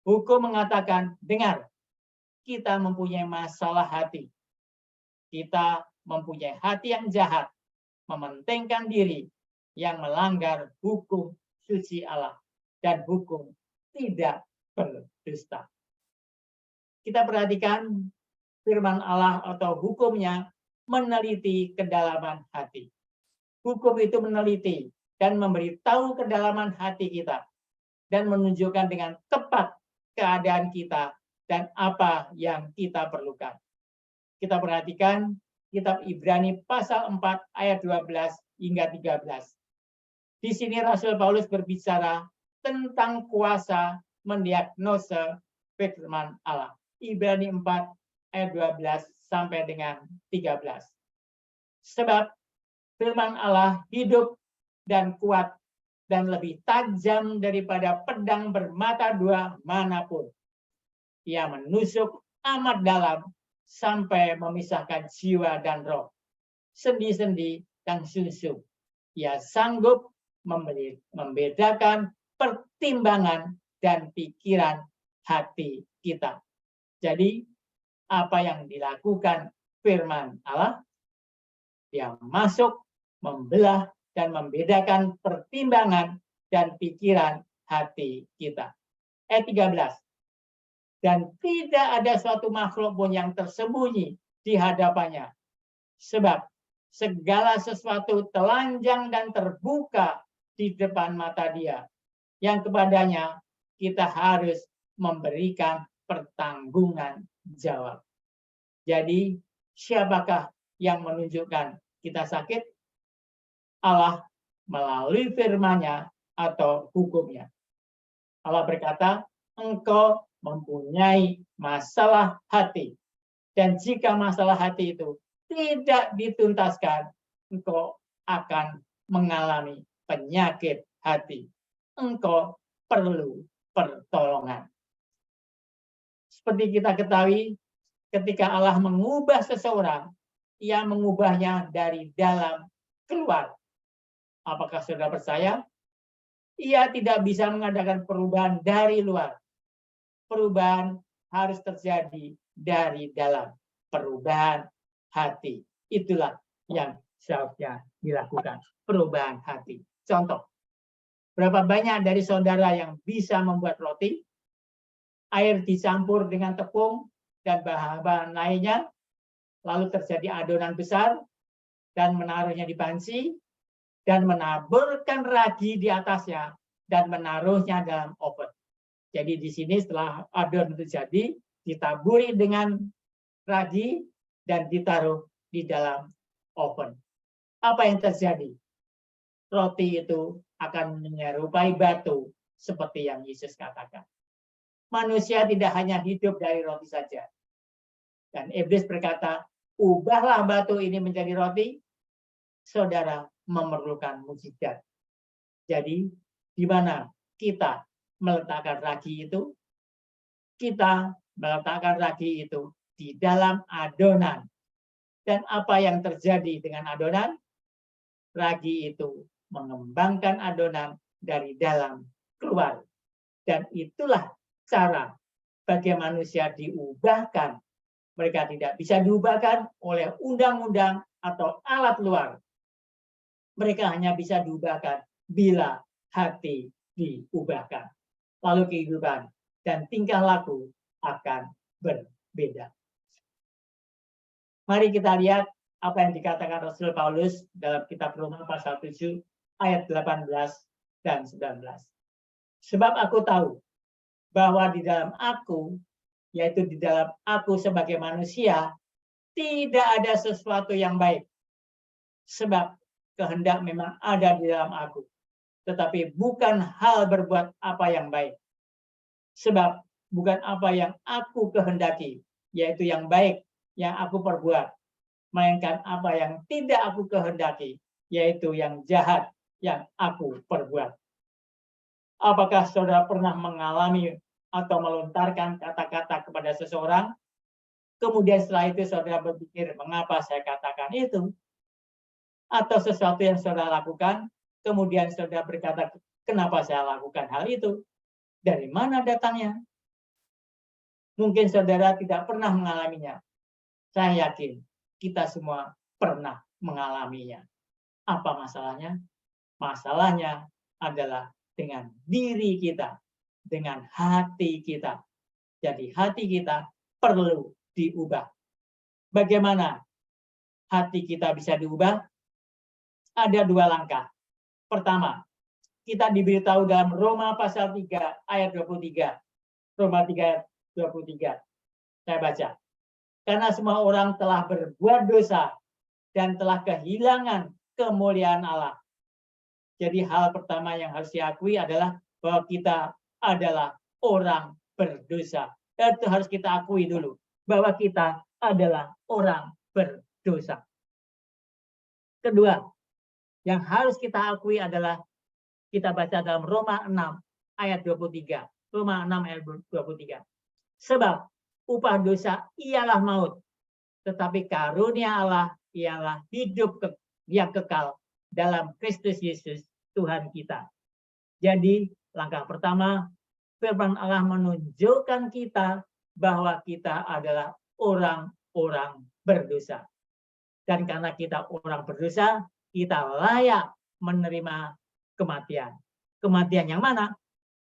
S1: Hukum mengatakan, dengar, kita mempunyai masalah hati. Kita mempunyai hati yang jahat, mementingkan diri, yang melanggar hukum suci Allah, dan hukum tidak berdusta. Kita perhatikan firman Allah atau hukumnya meneliti kedalaman hati. Hukum itu meneliti dan memberitahu kedalaman hati kita dan menunjukkan dengan tepat keadaan kita dan apa yang kita perlukan. Kita perhatikan kitab Ibrani pasal 4 ayat 12 hingga 13. Di sini Rasul Paulus berbicara tentang kuasa mendiagnosa firman Allah. Ibrani 4 ayat 12 sampai dengan 13. Sebab firman Allah hidup dan kuat dan lebih tajam daripada pedang bermata dua manapun. Ia menusuk amat dalam sampai memisahkan jiwa dan roh, sendi-sendi dan susu. Ia sanggup membedakan pertimbangan dan pikiran hati kita. Jadi apa yang dilakukan firman Allah, dia masuk, membelah, dan membedakan pertimbangan dan pikiran hati kita. Ayat 13. Dan tidak ada suatu makhluk pun yang tersembunyi di hadapannya. Sebab segala sesuatu telanjang dan terbuka di depan mata dia, yang kepadanya kita harus memberikan pertanggungan jawab. Jadi siapakah yang menunjukkan kita sakit? Allah melalui firman-Nya atau hukumnya. Allah berkata, engkau mempunyai masalah hati. Dan jika masalah hati itu tidak dituntaskan, engkau akan mengalami penyakit hati. Engkau perlu pertolongan. Seperti kita ketahui, ketika Allah mengubah seseorang, ia mengubahnya dari dalam keluar. Apakah saudara percaya? Ia tidak bisa mengadakan perubahan dari luar. Perubahan harus terjadi dari dalam. Perubahan hati. Itulah yang seharusnya dilakukan. Perubahan hati. Contoh, berapa banyak dari saudara yang bisa membuat roti? Air dicampur dengan tepung dan bahan-bahan lainnya, lalu terjadi adonan besar, dan menaruhnya di panci, dan menaburkan ragi di atasnya, dan menaruhnya dalam oven. Jadi di sini setelah adonan itu jadi, ditaburi dengan ragi, dan ditaruh di dalam oven. Apa yang terjadi? Roti itu akan menyerupai batu, seperti yang Yesus katakan. Manusia tidak hanya hidup dari roti saja. Dan iblis berkata, ubahlah batu ini menjadi roti. Saudara memerlukan mukjizat. Jadi, di mana kita meletakkan ragi itu? Kita meletakkan ragi itu di dalam adonan. Dan apa yang terjadi dengan adonan? Ragi itu mengembangkan adonan dari dalam keluar. Dan itulah cara bagi manusia diubahkan. Mereka tidak bisa diubahkan oleh undang-undang atau alat luar. Mereka hanya bisa diubahkan bila hati diubahkan. Lalu kehidupan dan tingkah laku akan berbeda. Mari kita lihat apa yang dikatakan Rasul Paulus dalam kitab Roma pasal 7 ayat 18 dan 19. Sebab aku tahu bahwa di dalam aku, yaitu di dalam aku sebagai manusia, tidak ada sesuatu yang baik. Sebab kehendak memang ada di dalam aku, tetapi bukan hal berbuat apa yang baik. Sebab bukan apa yang aku kehendaki, yaitu yang baik yang aku perbuat, melainkan apa yang tidak aku kehendaki, yaitu yang jahat yang aku perbuat. Apakah saudara pernah mengalami atau melontarkan kata-kata kepada seseorang, kemudian setelah itu saudara berpikir, mengapa saya katakan itu? Atau sesuatu yang saudara lakukan, kemudian saudara berkata, kenapa saya lakukan hal itu? Dari mana datangnya? Mungkin saudara tidak pernah mengalaminya. Saya yakin kita semua pernah mengalaminya. Apa masalahnya? Masalahnya adalah dengan diri kita, dengan hati kita. Jadi hati kita perlu diubah. Bagaimana hati kita bisa diubah? Ada dua langkah. Pertama, kita diberitahu dalam Roma pasal 3 ayat 23. Roma 3 ayat 23. Saya baca. Karena semua orang telah berbuat dosa dan telah kehilangan kemuliaan Allah. Jadi hal pertama yang harus diakui adalah bahwa kita adalah orang berdosa. Dan itu harus kita akui dulu. Bahwa kita adalah orang berdosa. Kedua, yang harus kita akui adalah Kita baca dalam Roma 6 ayat 23. Roma 6 ayat 23. Sebab upah dosa ialah maut, tetapi karunia Allah ialah hidup yang kekal dalam Kristus Yesus Tuhan kita. Jadi langkah pertama, firman Allah menunjukkan kita bahwa kita adalah orang-orang berdosa. Dan karena kita orang berdosa, kita layak menerima kematian. Kematian yang mana?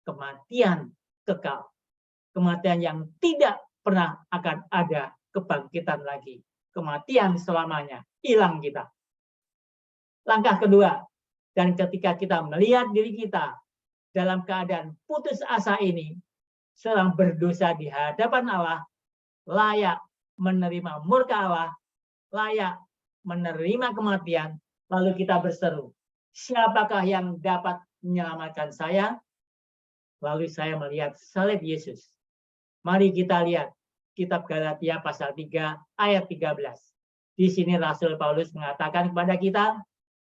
S1: Kematian kekal. Kematian yang tidak pernah akan ada kebangkitan lagi. Kematian selamanya, hilang kita. Langkah kedua, dan ketika kita melihat diri kita dalam keadaan putus asa ini, sedang berdosa di hadapan Allah, layak menerima murka Allah, layak menerima kematian, lalu kita berseru, siapakah yang dapat menyelamatkan saya? Lalu saya melihat salib Yesus. Mari kita lihat kitab Galatia pasal 3 ayat 13. Di sini Rasul Paulus mengatakan kepada kita,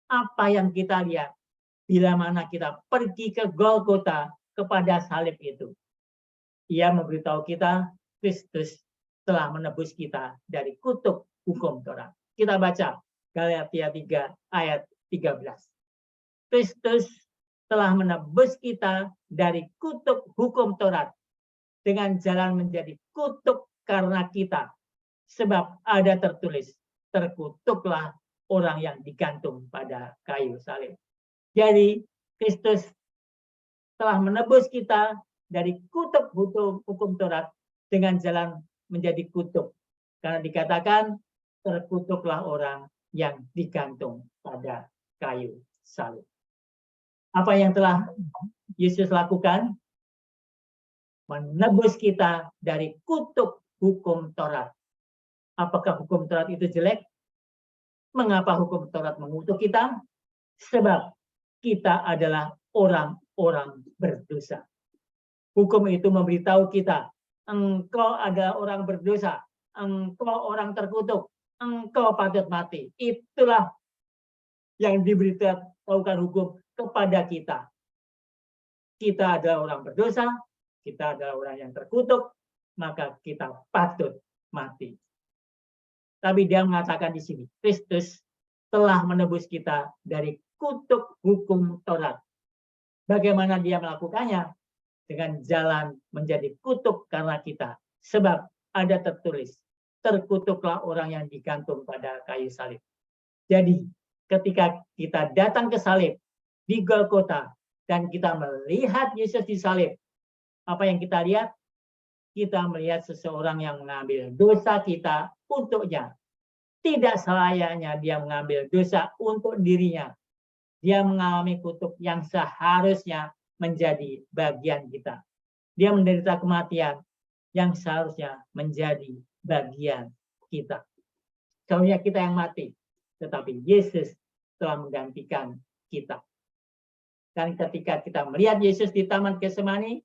S1: apa yang kita lihat bila mana kita pergi ke Golgota kepada salib itu. Ia memberitahu kita Kristus telah menebus kita dari kutuk hukum Taurat. Kita baca Galatia 3 ayat 13. Kristus telah menebus kita dari kutuk hukum Taurat dengan jalan menjadi kutuk karena kita. Sebab ada tertulis, terkutuklah orang yang digantung pada kayu salib. Jadi Kristus telah menebus kita dari kutuk hukum Taurat dengan jalan menjadi kutuk. Karena dikatakan terkutuklah orang yang digantung pada kayu salib. Apa yang telah Yesus lakukan? Menebus kita dari kutuk hukum Taurat. Apakah hukum Taurat itu jelek? Mengapa hukum Taurat mengutuk kita? Sebab kita adalah orang-orang berdosa. Hukum itu memberitahu kita, engkau adalah orang berdosa, engkau orang terkutuk, engkau patut mati. Itulah yang diberitahukan hukum kepada kita. Kita adalah orang berdosa, kita adalah orang yang terkutuk, maka kita patut mati. Tapi dia mengatakan di sini, Kristus telah menebus kita dari kutuk hukum Taurat. Bagaimana dia melakukannya? Dengan jalan menjadi kutuk karena kita. Sebab ada tertulis, terkutuklah orang yang digantung pada kayu salib. Jadi ketika kita datang ke salib di Golgota dan kita melihat Yesus disalib, apa yang kita lihat? Kita melihat seseorang yang mengambil dosa kita untuknya. Tidak selayaknya dia mengambil dosa untuk dirinya. Dia mengalami kutuk yang seharusnya menjadi bagian kita. Dia menderita kematian yang seharusnya menjadi bagian kita. Seharusnya kita yang mati, tetapi Yesus telah menggantikan kita. Dan ketika kita melihat Yesus di Taman Getsemani,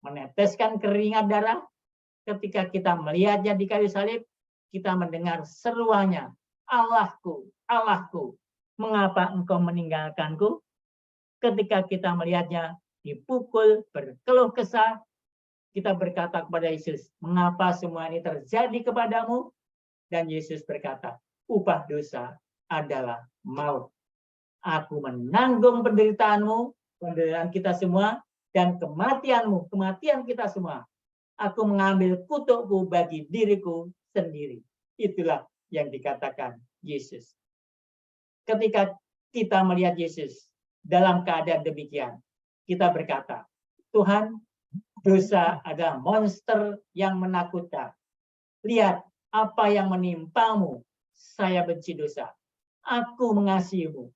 S1: meneteskan keringat darah, ketika kita melihatnya di kayu salib, kita mendengar seruannya, Allahku, Allahku, mengapa engkau meninggalkanku? Ketika kita melihatnya dipukul, berkeluh kesah, kita berkata kepada Yesus, mengapa semua ini terjadi kepadamu? Dan Yesus berkata, upah dosa adalah maut. Aku menanggung penderitaanmu, penderitaan kita semua, dan kematianmu, kematian kita semua. Aku mengambil kutukku bagi diriku sendiri. Itulah yang dikatakan Yesus. Ketika kita melihat Yesus dalam keadaan demikian, kita berkata, Tuhan, dosa adalah monster yang menakutkan. Lihat apa yang menimpamu. Saya benci dosa. Aku mengasihimu.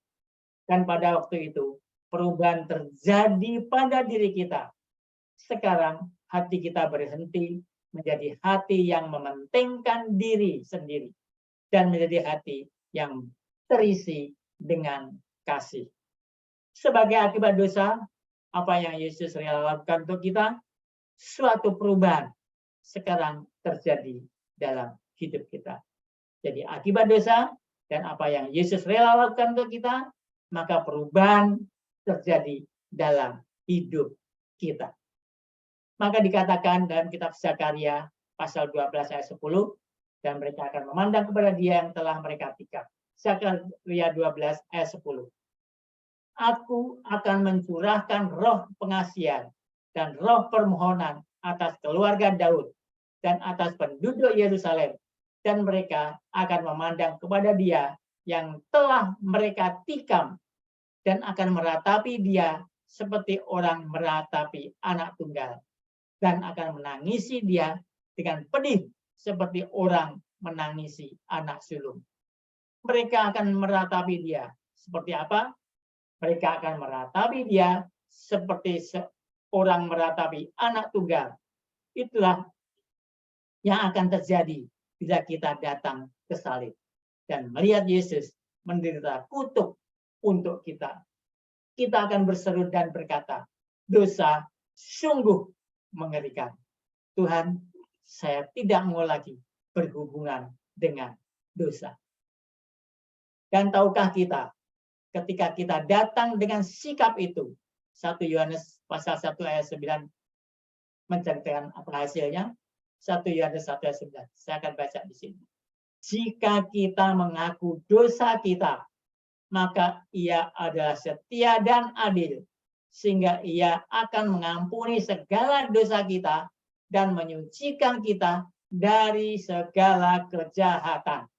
S1: Dan pada waktu itu, perubahan terjadi pada diri kita. Sekarang hati kita berhenti menjadi hati yang mementingkan diri sendiri. Dan menjadi hati yang terisi dengan kasih. Sebagai akibat dosa, apa yang Yesus rela lakukan untuk kita? Suatu perubahan sekarang terjadi dalam hidup kita. Jadi akibat dosa dan apa yang Yesus rela lakukan untuk kita, maka perubahan terjadi dalam hidup kita. Maka dikatakan dalam kitab Zakaria pasal 12 ayat 10, dan mereka akan memandang kepada Dia yang telah mereka tikam. Zakaria 12 ayat 10. Aku akan mencurahkan roh pengasihan dan roh permohonan atas keluarga Daud dan atas penduduk Yerusalem, dan mereka akan memandang kepada Dia yang telah mereka tikam dan akan meratapi Dia seperti orang meratapi anak tunggal, dan akan menangisi Dia dengan pedih seperti orang menangisi anak sulung. Mereka akan meratapi Dia seperti apa? Mereka akan meratapi Dia seperti orang meratapi anak tunggal. Itulah yang akan terjadi bila kita datang ke salib dan melihat Yesus menderita kutuk untuk kita. Kita akan berseru dan berkata, dosa sungguh mengerikan. Tuhan, saya tidak mau lagi berhubungan dengan dosa. Dan tahukah kita, ketika kita datang dengan sikap itu, 1 Yohanes pasal 1 ayat 9 menceritakan apa hasilnya. 1 Yohanes 1 ayat 9. Saya akan baca di sini. Jika kita mengaku dosa kita, maka Ia adalah setia dan adil, sehingga Ia akan mengampuni segala dosa kita dan menyucikan kita dari segala kejahatan.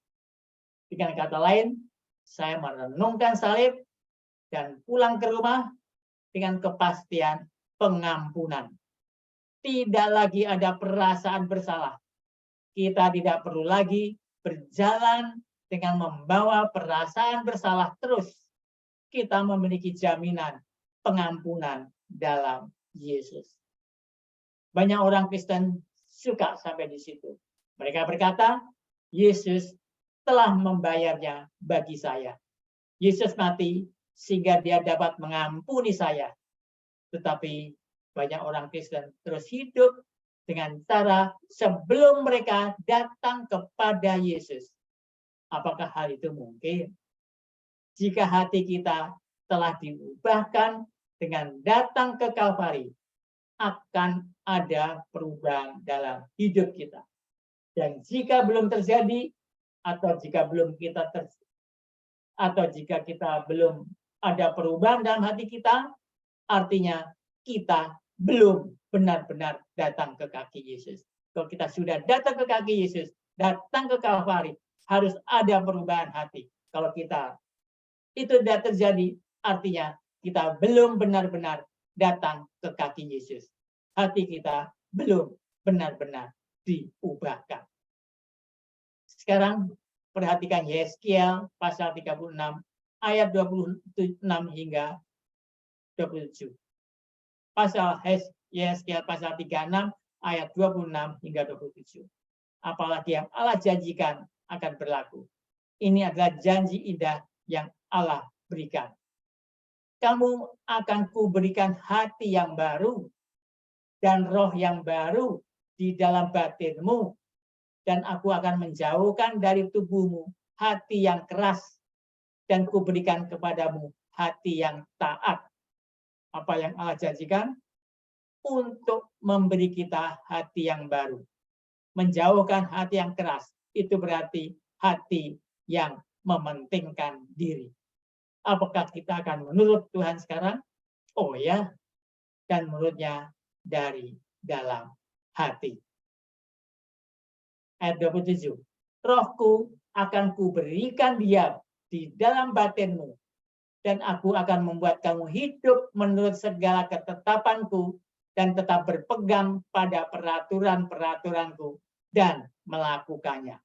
S1: Dengan kata lain, saya merenungkan salib dan pulang ke rumah dengan kepastian pengampunan. Tidak lagi ada perasaan bersalah. Kita tidak perlu lagi berjalan dengan membawa perasaan bersalah terus. Kita memiliki jaminan pengampunan dalam Yesus. Banyak orang Kristen suka sampai di situ. Mereka berkata, Yesus telah membayarnya bagi saya. Yesus mati sehingga Dia dapat mengampuni saya. Tetapi banyak orang Kristen terus hidup dengan cara sebelum mereka datang kepada Yesus. Apakah hal itu mungkin? Jika hati kita telah diubahkan dengan datang ke Kalvari, akan ada perubahan dalam hidup kita. Dan jika belum terjadi, atau jika kita belum ada perubahan dalam hati kita, artinya kita belum benar-benar datang ke kaki Yesus. Kalau kita sudah datang ke kaki Yesus, datang ke Kalvari, harus ada perubahan hati. Kalau kita itu tidak terjadi, artinya kita belum benar-benar datang ke kaki Yesus. Hati kita belum benar-benar diubahkan. Sekarang perhatikan Yeskiel pasal 36 ayat 26 hingga 27. Pasal Yeskiel pasal 36 ayat 26 hingga 27. Apalagi yang Allah janjikan akan berlaku. Ini adalah janji indah yang Allah berikan. Kamu akan kuberikan hati yang baru dan roh yang baru di dalam batinmu, dan aku akan menjauhkan dari tubuhmu hati yang keras dan kuberikan kepadamu hati yang taat. Apa yang Allah janjikan? Untuk memberi kita hati yang baru. Menjauhkan hati yang keras, itu berarti hati yang mementingkan diri. Apakah kita akan menurut Tuhan sekarang? Oh ya, dan menurutnya dari dalam hati. Ayat 27. Rohku akan kuberikan diam di dalam batinmu, dan aku akan membuat kamu hidup menurut segala ketetapanku dan tetap berpegang pada peraturan-peraturanku dan melakukannya.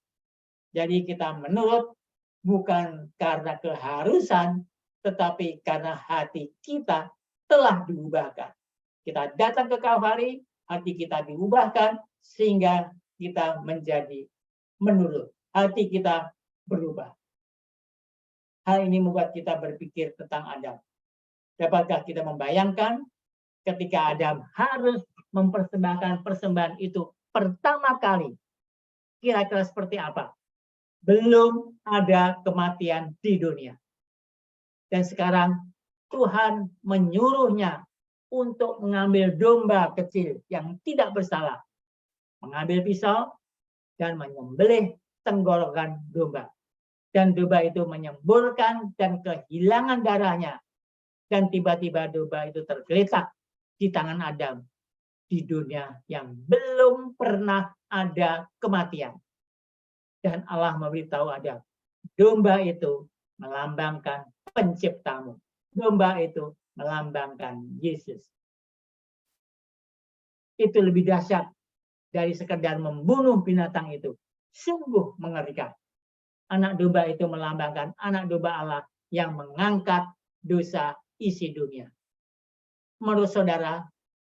S1: Jadi kita menurut bukan karena keharusan, tetapi karena hati kita telah diubahkan. Kita datang ke Kalvari, hati kita diubahkan sehingga kita menjadi menurut. Hati kita berubah. Hal ini membuat kita berpikir tentang Adam. Dapatkah kita membayangkan ketika Adam harus mempersembahkan persembahan itu pertama kali? Kira-kira seperti apa? Belum ada kematian di dunia. Dan sekarang Tuhan menyuruhnya untuk mengambil domba kecil yang tidak bersalah, mengambil pisau dan menyembelih tenggorokan domba. Dan domba itu menyemburkan dan kehilangan darahnya. Dan tiba-tiba domba itu tergeletak di tangan Adam di dunia yang belum pernah ada kematian. Dan Allah memberitahu Adam, domba itu melambangkan penciptamu. Domba itu melambangkan Yesus. Itu lebih dahsyat dari sekedar membunuh binatang itu. Sungguh mengerikan. Anak domba itu melambangkan anak domba Allah yang mengangkat dosa isi dunia. Menurut saudara,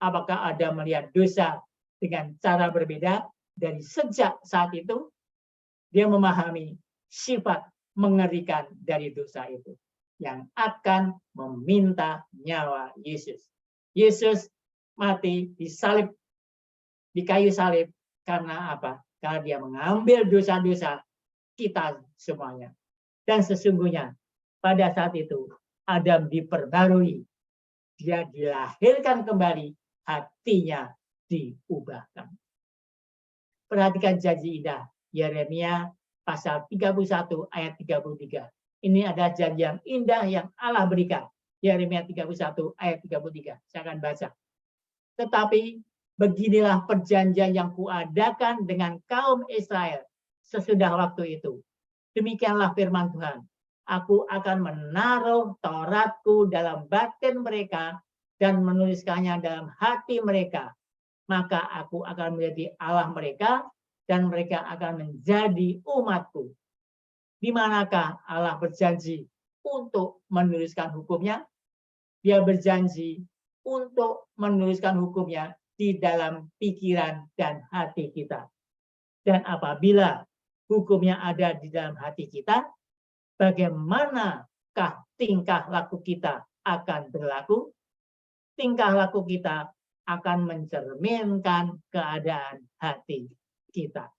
S1: apakah Adam melihat dosa dengan cara berbeda? Dari sejak saat itu, dia memahami sifat mengerikan dari dosa itu yang akan meminta nyawa Yesus. Yesus mati disalib, di kayu salib, karena apa? Karena dia mengambil dosa-dosa kita semuanya. Dan sesungguhnya pada saat itu Adam diperbarui, dia dilahirkan kembali, hatinya diubahkan. Perhatikan janji indah Yeremia pasal 31 ayat 33. Ini ada janji yang indah yang Allah berikan. Yeremia 31 ayat 33. Saya akan baca. Tetapi beginilah perjanjian yang kuadakan dengan kaum Israel sesudah waktu itu. Demikianlah firman Tuhan. Aku akan menaruh Tauratku dalam batin mereka dan menuliskannya dalam hati mereka. Maka aku akan menjadi Allah mereka dan mereka akan menjadi umatku. Di manakah Allah berjanji untuk menuliskan hukumnya? Dia berjanji untuk menuliskan hukumnya di dalam pikiran dan hati kita. Dan apabila hukumnya ada di dalam hati kita, bagaimanakah tingkah laku kita akan berlaku? Tingkah laku kita akan mencerminkan keadaan hati kita.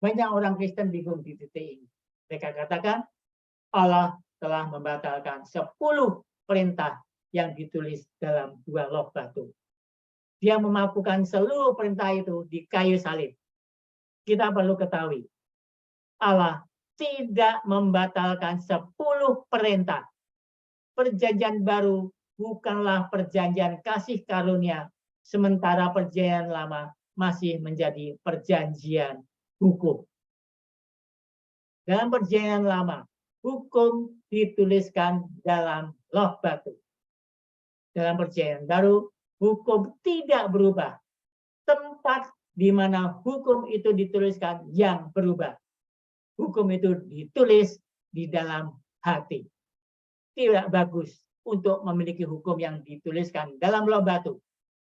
S1: Banyak orang Kristen bingung di titik ini. Mereka katakan Allah telah membatalkan 10 perintah yang ditulis dalam 2 loh batu. Dia melakukan seluruh perintah itu di kayu salib. Kita perlu ketahui, Allah tidak membatalkan 10 perintah. Perjanjian baru bukanlah perjanjian kasih karunia, sementara perjanjian lama masih menjadi perjanjian hukum. Dalam perjanjian lama, hukum dituliskan dalam loh batu. Dalam perjanjian baru, hukum tidak berubah. Tempat di mana hukum itu dituliskan yang berubah. Hukum itu ditulis di dalam hati. Tidak bagus untuk memiliki hukum yang dituliskan dalam loh batu.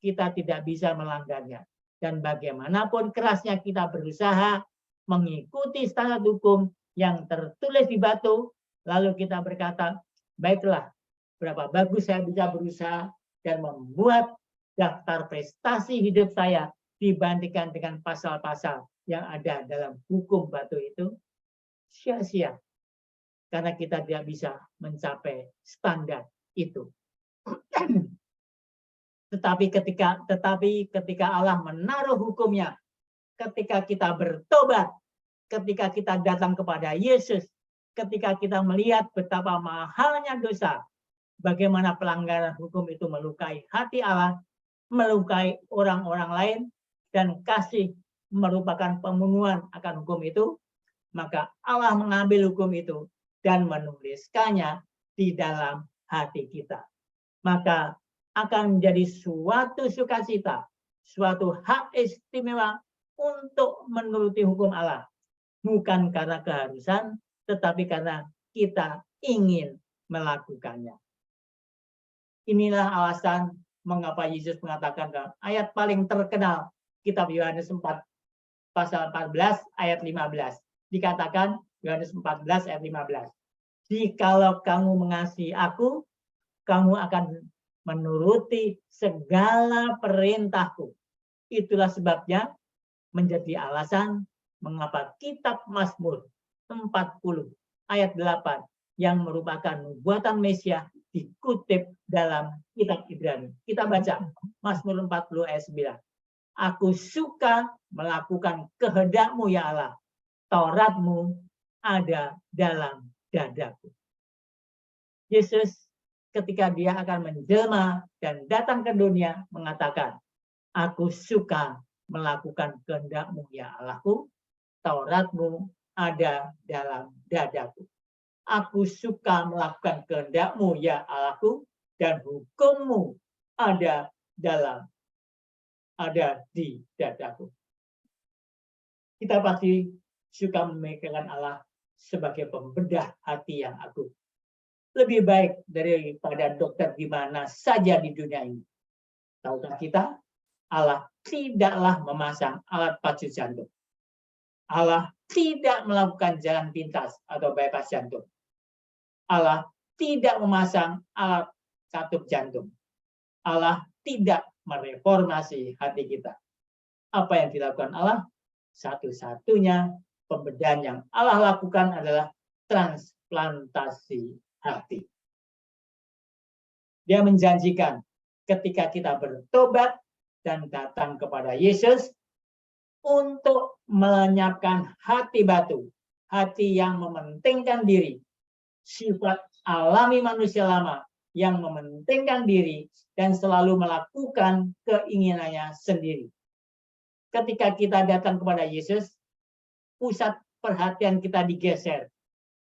S1: Kita tidak bisa melanggarnya. Dan bagaimanapun kerasnya kita berusaha mengikuti standar hukum yang tertulis di batu, lalu kita berkata, baiklah, berapa bagus saya bisa berusaha dan membuat daftar prestasi hidup saya dibandingkan dengan pasal-pasal yang ada dalam hukum batu itu, sia-sia. Karena kita tidak bisa mencapai standar itu. Tetapi ketika Allah menaruh hukumnya, ketika kita bertobat, ketika kita datang kepada Yesus, ketika kita melihat betapa mahalnya dosa, bagaimana pelanggaran hukum itu melukai hati Allah, melukai orang-orang lain, dan kasih merupakan pembunuhan akan hukum itu, maka Allah mengambil hukum itu dan menuliskannya di dalam hati kita. Maka akan menjadi suatu sukacita, suatu hak istimewa untuk menuruti hukum Allah. Bukan karena keharusan, tetapi karena kita ingin melakukannya. Inilah alasan mengapa Yesus mengatakan dalam ayat paling terkenal kitab Yohanes 4 pasal 14 ayat 15. Dikatakan Yohanes 14 ayat 15. Jikalau kamu mengasihi aku, kamu akan menuruti segala perintahku. Itulah sebabnya menjadi alasan mengapa kitab Mazmur 40 ayat 8 yang merupakan nubuatan Mesias dikutip dalam kitab Ibrani. Kita baca Mazmur 40 ayat 9. Aku suka melakukan kehendak-Mu ya Allah. Taurat-Mu ada dalam dadaku. Yesus ketika dia akan menjelma dan datang ke dunia mengatakan, aku suka melakukan kehendak-Mu ya Allahku. Taurat-Mu ada dalam dadaku. Aku suka melakukan kehendak-Mu ya Allahku, dan hukum-Mu ada di dadaku. Kita pasti suka memikirkan Allah sebagai pembedah hati yang agung. Lebih baik daripada dokter di mana saja di dunia ini. Tahukah kita, Allah tidaklah memasang alat pacu jantung. Allah tidak melakukan jalan pintas atau bypass jantung. Allah tidak memasang alat katup jantung. Allah tidak mereformasi hati kita. Apa yang dilakukan Allah? Satu-satunya pembedahan yang Allah lakukan adalah transplantasi hati. Dia menjanjikan ketika kita bertobat dan datang kepada Yesus untuk melenyapkan hati batu, hati yang mementingkan diri, sifat alami manusia lama yang mementingkan diri dan selalu melakukan keinginannya sendiri. Ketika kita datang kepada Yesus, pusat perhatian kita digeser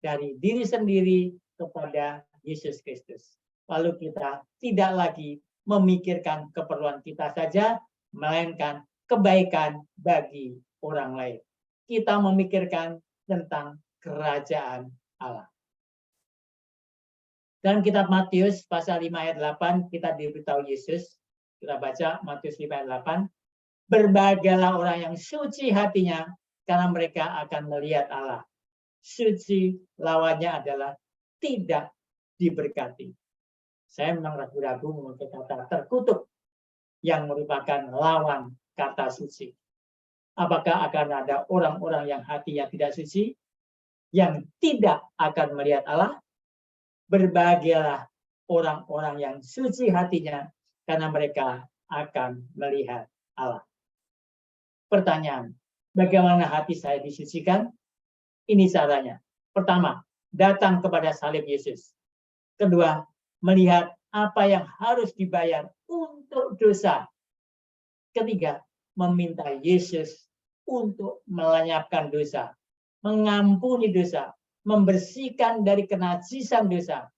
S1: dari diri sendiri kepada Yesus Kristus. Lalu kita tidak lagi memikirkan keperluan kita saja, melainkan kebaikan bagi orang lain. Kita memikirkan tentang kerajaan Allah. Dalam kitab Matius pasal 5 ayat 8 kita diberitahu Yesus. Kita baca Matius 5 ayat 8. Berbahagialah orang yang suci hatinya, karena mereka akan melihat Allah. Suci lawannya adalah tidak diberkati. Saya memang ragu-ragu memakai kata terkutuk yang merupakan lawan kata suci. Apakah akan ada orang-orang yang hatinya tidak suci, yang tidak akan melihat Allah? Berbahagialah orang-orang yang suci hatinya, karena mereka akan melihat Allah. Pertanyaan, bagaimana hati saya disucikan? Ini caranya. Pertama, datang kepada salib Yesus. Kedua, melihat apa yang harus dibayar untuk dosa. Ketiga, meminta Yesus untuk melenyapkan dosa, mengampuni dosa, membersihkan dari kenajisan dosa.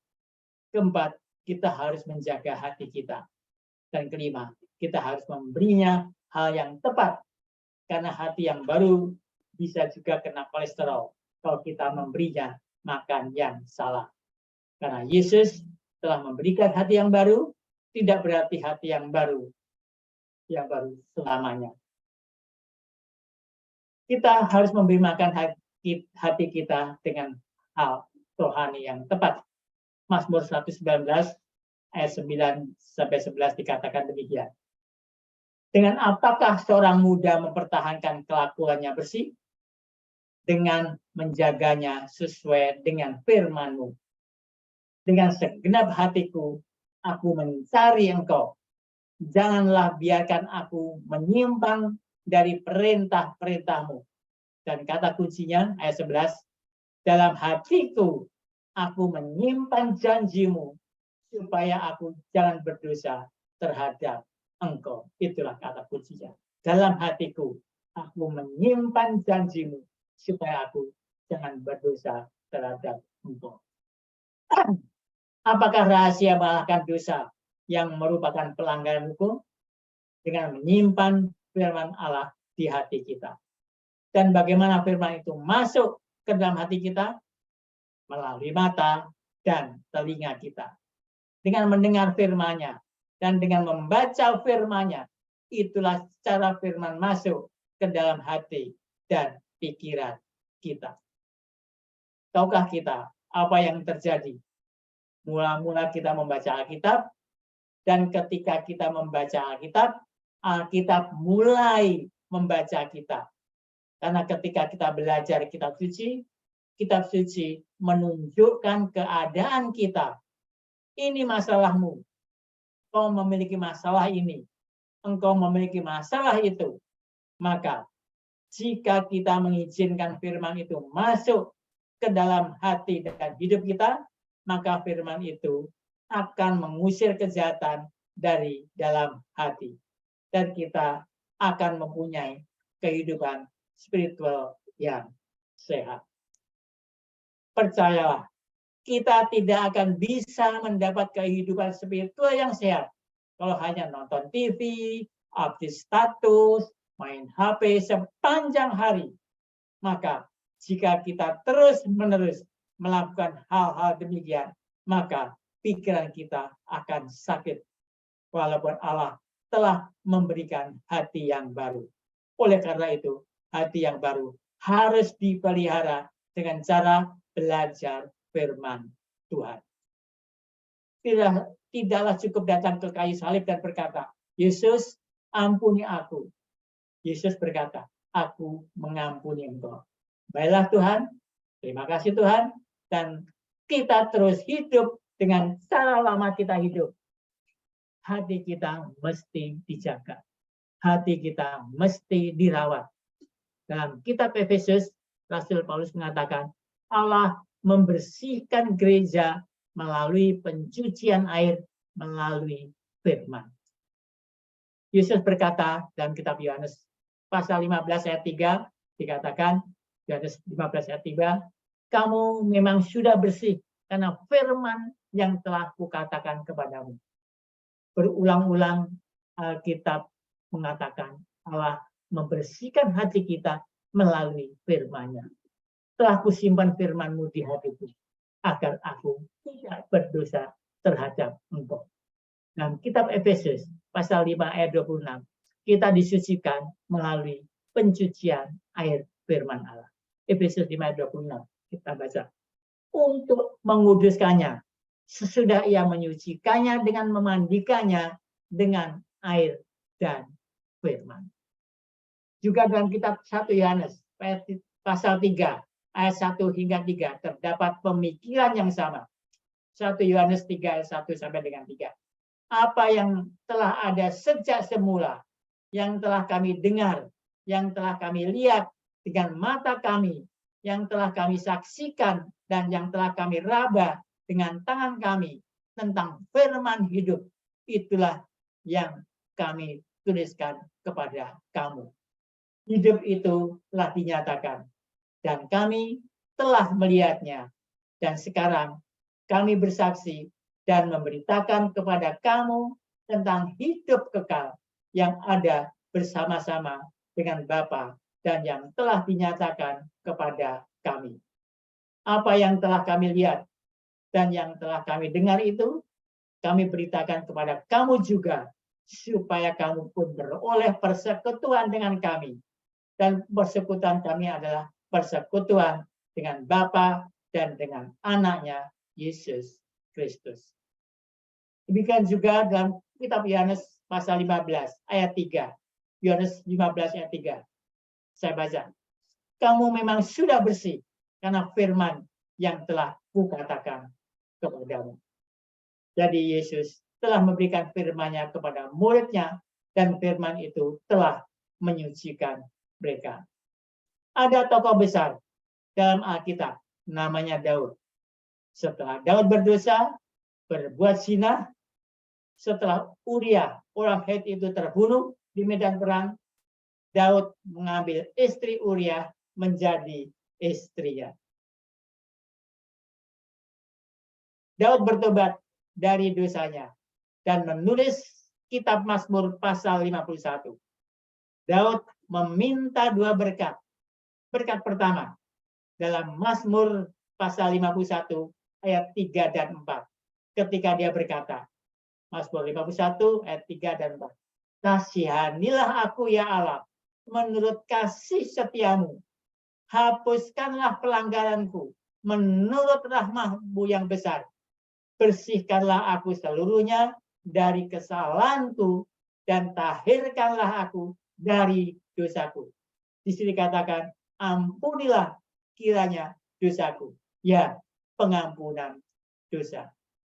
S1: Keempat, kita harus menjaga hati kita. Dan kelima, kita harus memberinya hal yang tepat. Karena hati yang baru bisa juga kena kolesterol kalau kita memberinya makan yang salah. Karena Yesus telah memberikan hati yang baru, tidak berarti hati yang baru selamanya. Kita harus memberi makan hati kita dengan hal rohani yang tepat. Mazmur 119 ayat 9 sampai 11 dikatakan demikian. Dengan apakah seorang muda mempertahankan kelakuannya bersih? Dengan menjaganya sesuai dengan firman-Mu. Dengan segenap hatiku, aku mencari Engkau. Janganlah biarkan aku menyimpang dari perintah-perintah-Mu. Dan kata kuncinya, ayat 11, dalam hatiku, aku menyimpan janji-Mu, supaya aku jangan berdosa terhadap Engkau. Itulah kata kuncinya. Dalam hatiku, aku menyimpan janji-Mu, supaya aku jangan berdosa terhadap Engkau. Apakah rahasia mengalahkan dosa yang merupakan pelanggaran hukum? Dengan menyimpan firman Allah di hati kita. Dan bagaimana firman itu masuk ke dalam hati kita? Melalui mata dan telinga kita. Dengan mendengar firman-Nya dan dengan membaca firman-Nya, itulah cara firman masuk ke dalam hati dan pikiran kita. Tahukah kita apa yang terjadi? Mula-mula kita membaca Alkitab, dan ketika kita membaca Alkitab, Alkitab mulai membaca kita. Karena ketika kita belajar kitab suci menunjukkan keadaan kita ini masalahmu. Kau memiliki masalah ini. Engkau memiliki masalah itu. Maka jika kita mengizinkan firman itu masuk ke dalam hati dan hidup kita, maka firman itu akan mengusir kejahatan dari dalam hati. Dan kita akan mempunyai kehidupan spiritual yang sehat. Percayalah, kita tidak akan bisa mendapat kehidupan spiritual yang sehat kalau hanya nonton TV, update status, main HP sepanjang hari. Maka jika kita terus-menerus melakukan hal-hal demikian, maka pikiran kita akan sakit. Walaupun Allah telah memberikan hati yang baru. Oleh karena itu, hati yang baru harus dipelihara dengan cara belajar firman Tuhan. Tidaklah cukup datang ke kayu salib dan berkata, Yesus, ampuni aku. Yesus berkata, aku mengampuni engkau. Baiklah Tuhan, terima kasih Tuhan, dan kita terus hidup dengan cara lama kita hidup. Hati kita mesti dijaga. Hati kita mesti dirawat. Dalam kitab Efesus, Rasul Paulus mengatakan, Allah membersihkan gereja melalui pencucian air, melalui firman. Yesus berkata dalam kitab Yohanes pasal 15 ayat 3, dikatakan, Yohanes 15 ayat 3, kamu memang sudah bersih karena firman yang telah kukatakan kepadamu. Berulang-ulang Alkitab mengatakan Allah membersihkan hati kita melalui firman-Nya. Telah kusimpan firman-Mu di hatiku, agar aku tidak berdosa terhadap engkau. Dalam kitab Efesus pasal 5 ayat 26, kita disucikan melalui pencucian air firman Allah. Efesus 5 ayat 26, kita baca. Untuk menguduskannya, sesudah ia menyucikannya dengan memandikannya dengan air dan firman. Juga dalam kitab 1 Yohanes pasal 3 ayat 1 hingga 3 terdapat pemikiran yang sama. 1 Yohanes 3 ayat 1 sampai dengan 3. Apa yang telah ada sejak semula, yang telah kami dengar, yang telah kami lihat dengan mata kami, yang telah kami saksikan dan yang telah kami raba dengan tangan kami tentang firman hidup, itulah yang kami tuliskan kepada kamu. Hidup itu telah dinyatakan dan kami telah melihatnya, dan sekarang kami bersaksi dan memberitakan kepada kamu tentang hidup kekal yang ada bersama-sama dengan Bapa dan yang telah dinyatakan kepada kami. Apa yang telah kami lihat dan yang telah kami dengar itu, kami beritakan kepada kamu juga, supaya kamu pun beroleh persekutuan dengan kami. Dan persekutuan kami adalah persekutuan dengan Bapa dan dengan anaknya Yesus Kristus. Demikian juga dalam kitab Yohanes pasal 15 ayat 3. Yohanes 15 ayat 3. Saya baca. Kamu memang sudah bersih karena firman yang telah kukatakan kepadamu. Jadi Yesus telah memberikan firman-Nya kepada murid-Nya dan firman itu telah menyucikan mereka. Ada tokoh besar dalam Alkitab namanya Daud. Setelah Daud berdosa, berbuat zina, setelah Uria, orang Het itu terbunuh di medan perang, Daud mengambil istri Uria menjadi istrinya. Daud bertobat dari dosanya dan menulis kitab Mazmur pasal 51. Daud meminta dua berkat. Berkat pertama dalam Mazmur pasal 51 ayat 3 dan 4. Ketika dia berkata, Mazmur 51 ayat 3 dan 4. Kasihanilah aku ya Allah, menurut kasih setiamu. Hapuskanlah pelanggaranku, menurut rahmat-Mu yang besar. Bersihkanlah aku seluruhnya dari kesalahanku dan tahirkanlah aku dari dosaku. Di sini katakan, ampunilah kiranya dosaku. Ya, pengampunan dosa.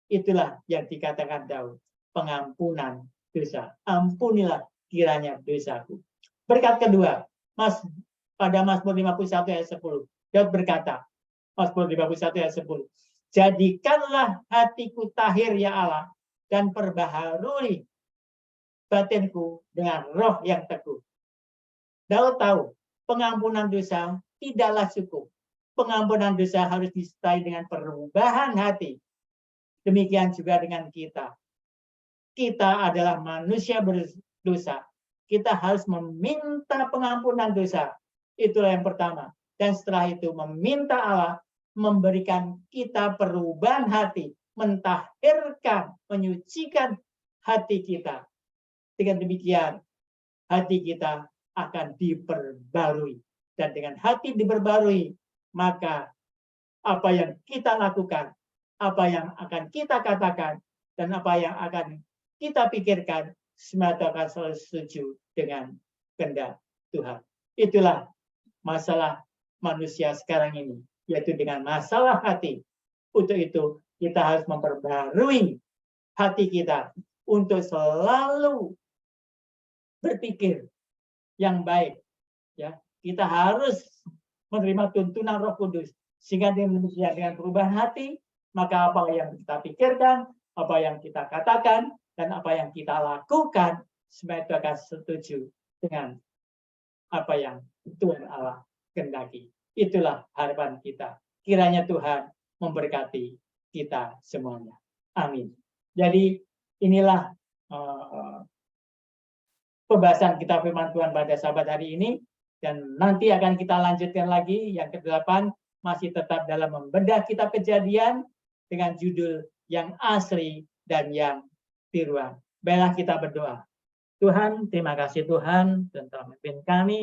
S1: Itulah yang dikatakan Daud, pengampunan dosa. Ampunilah kiranya dosaku. Berkat kedua, pada Mazmur 51 ayat 10, Daud berkata, Mazmur 51 ayat 10, jadikanlah hatiku tahir ya Allah, dan perbaharui batinku dengan roh yang teguh. Daud tahu, pengampunan dosa tidaklah cukup. Pengampunan dosa harus disertai dengan perubahan hati. Demikian juga dengan kita. Kita adalah manusia berdosa. Kita harus meminta pengampunan dosa. Itulah yang pertama. Dan setelah itu meminta Allah memberikan kita perubahan hati, mentahirkan, menyucikan hati kita. Dengan demikian, hati kita akan diperbarui. Dan dengan hati diperbarui, maka apa yang kita lakukan, apa yang akan kita katakan, dan apa yang akan kita pikirkan, semua akan selalu setuju dengan kehendak Tuhan. Itulah masalah manusia sekarang ini, yaitu dengan masalah hati. Untuk itu, kita harus memperbarui hati kita untuk selalu berpikir yang baik. Ya, kita harus menerima tuntunan Roh Kudus, sehingga dengan perubahan hati, maka apa yang kita pikirkan, apa yang kita katakan, dan apa yang kita lakukan, semua itu akan setuju dengan apa yang Tuhan Allah kehendaki. Itulah harapan kita. Kiranya Tuhan memberkati kita semuanya. Amin. Jadi inilah pembahasan kita firman Tuhan pada Sabat hari ini. Dan nanti akan kita lanjutkan lagi yang ke-8, masih tetap dalam membedah kitab Kejadian dengan judul yang asli dan yang tiruan. Baiklah kita berdoa. Tuhan, terima kasih Tuhan dan telah memimpin kami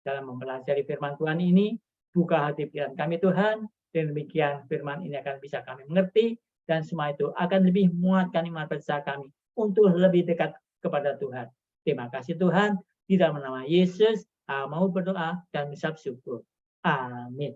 S1: dalam mempelajari firman Tuhan ini. Buka hati pikiran kami Tuhan, dan demikian firman ini akan bisa kami mengerti, dan semua itu akan lebih menguatkan iman percaya kami untuk lebih dekat kepada Tuhan. Terima kasih Tuhan, di dalam nama Yesus, mau berdoa dan mengucap syukur. Amin.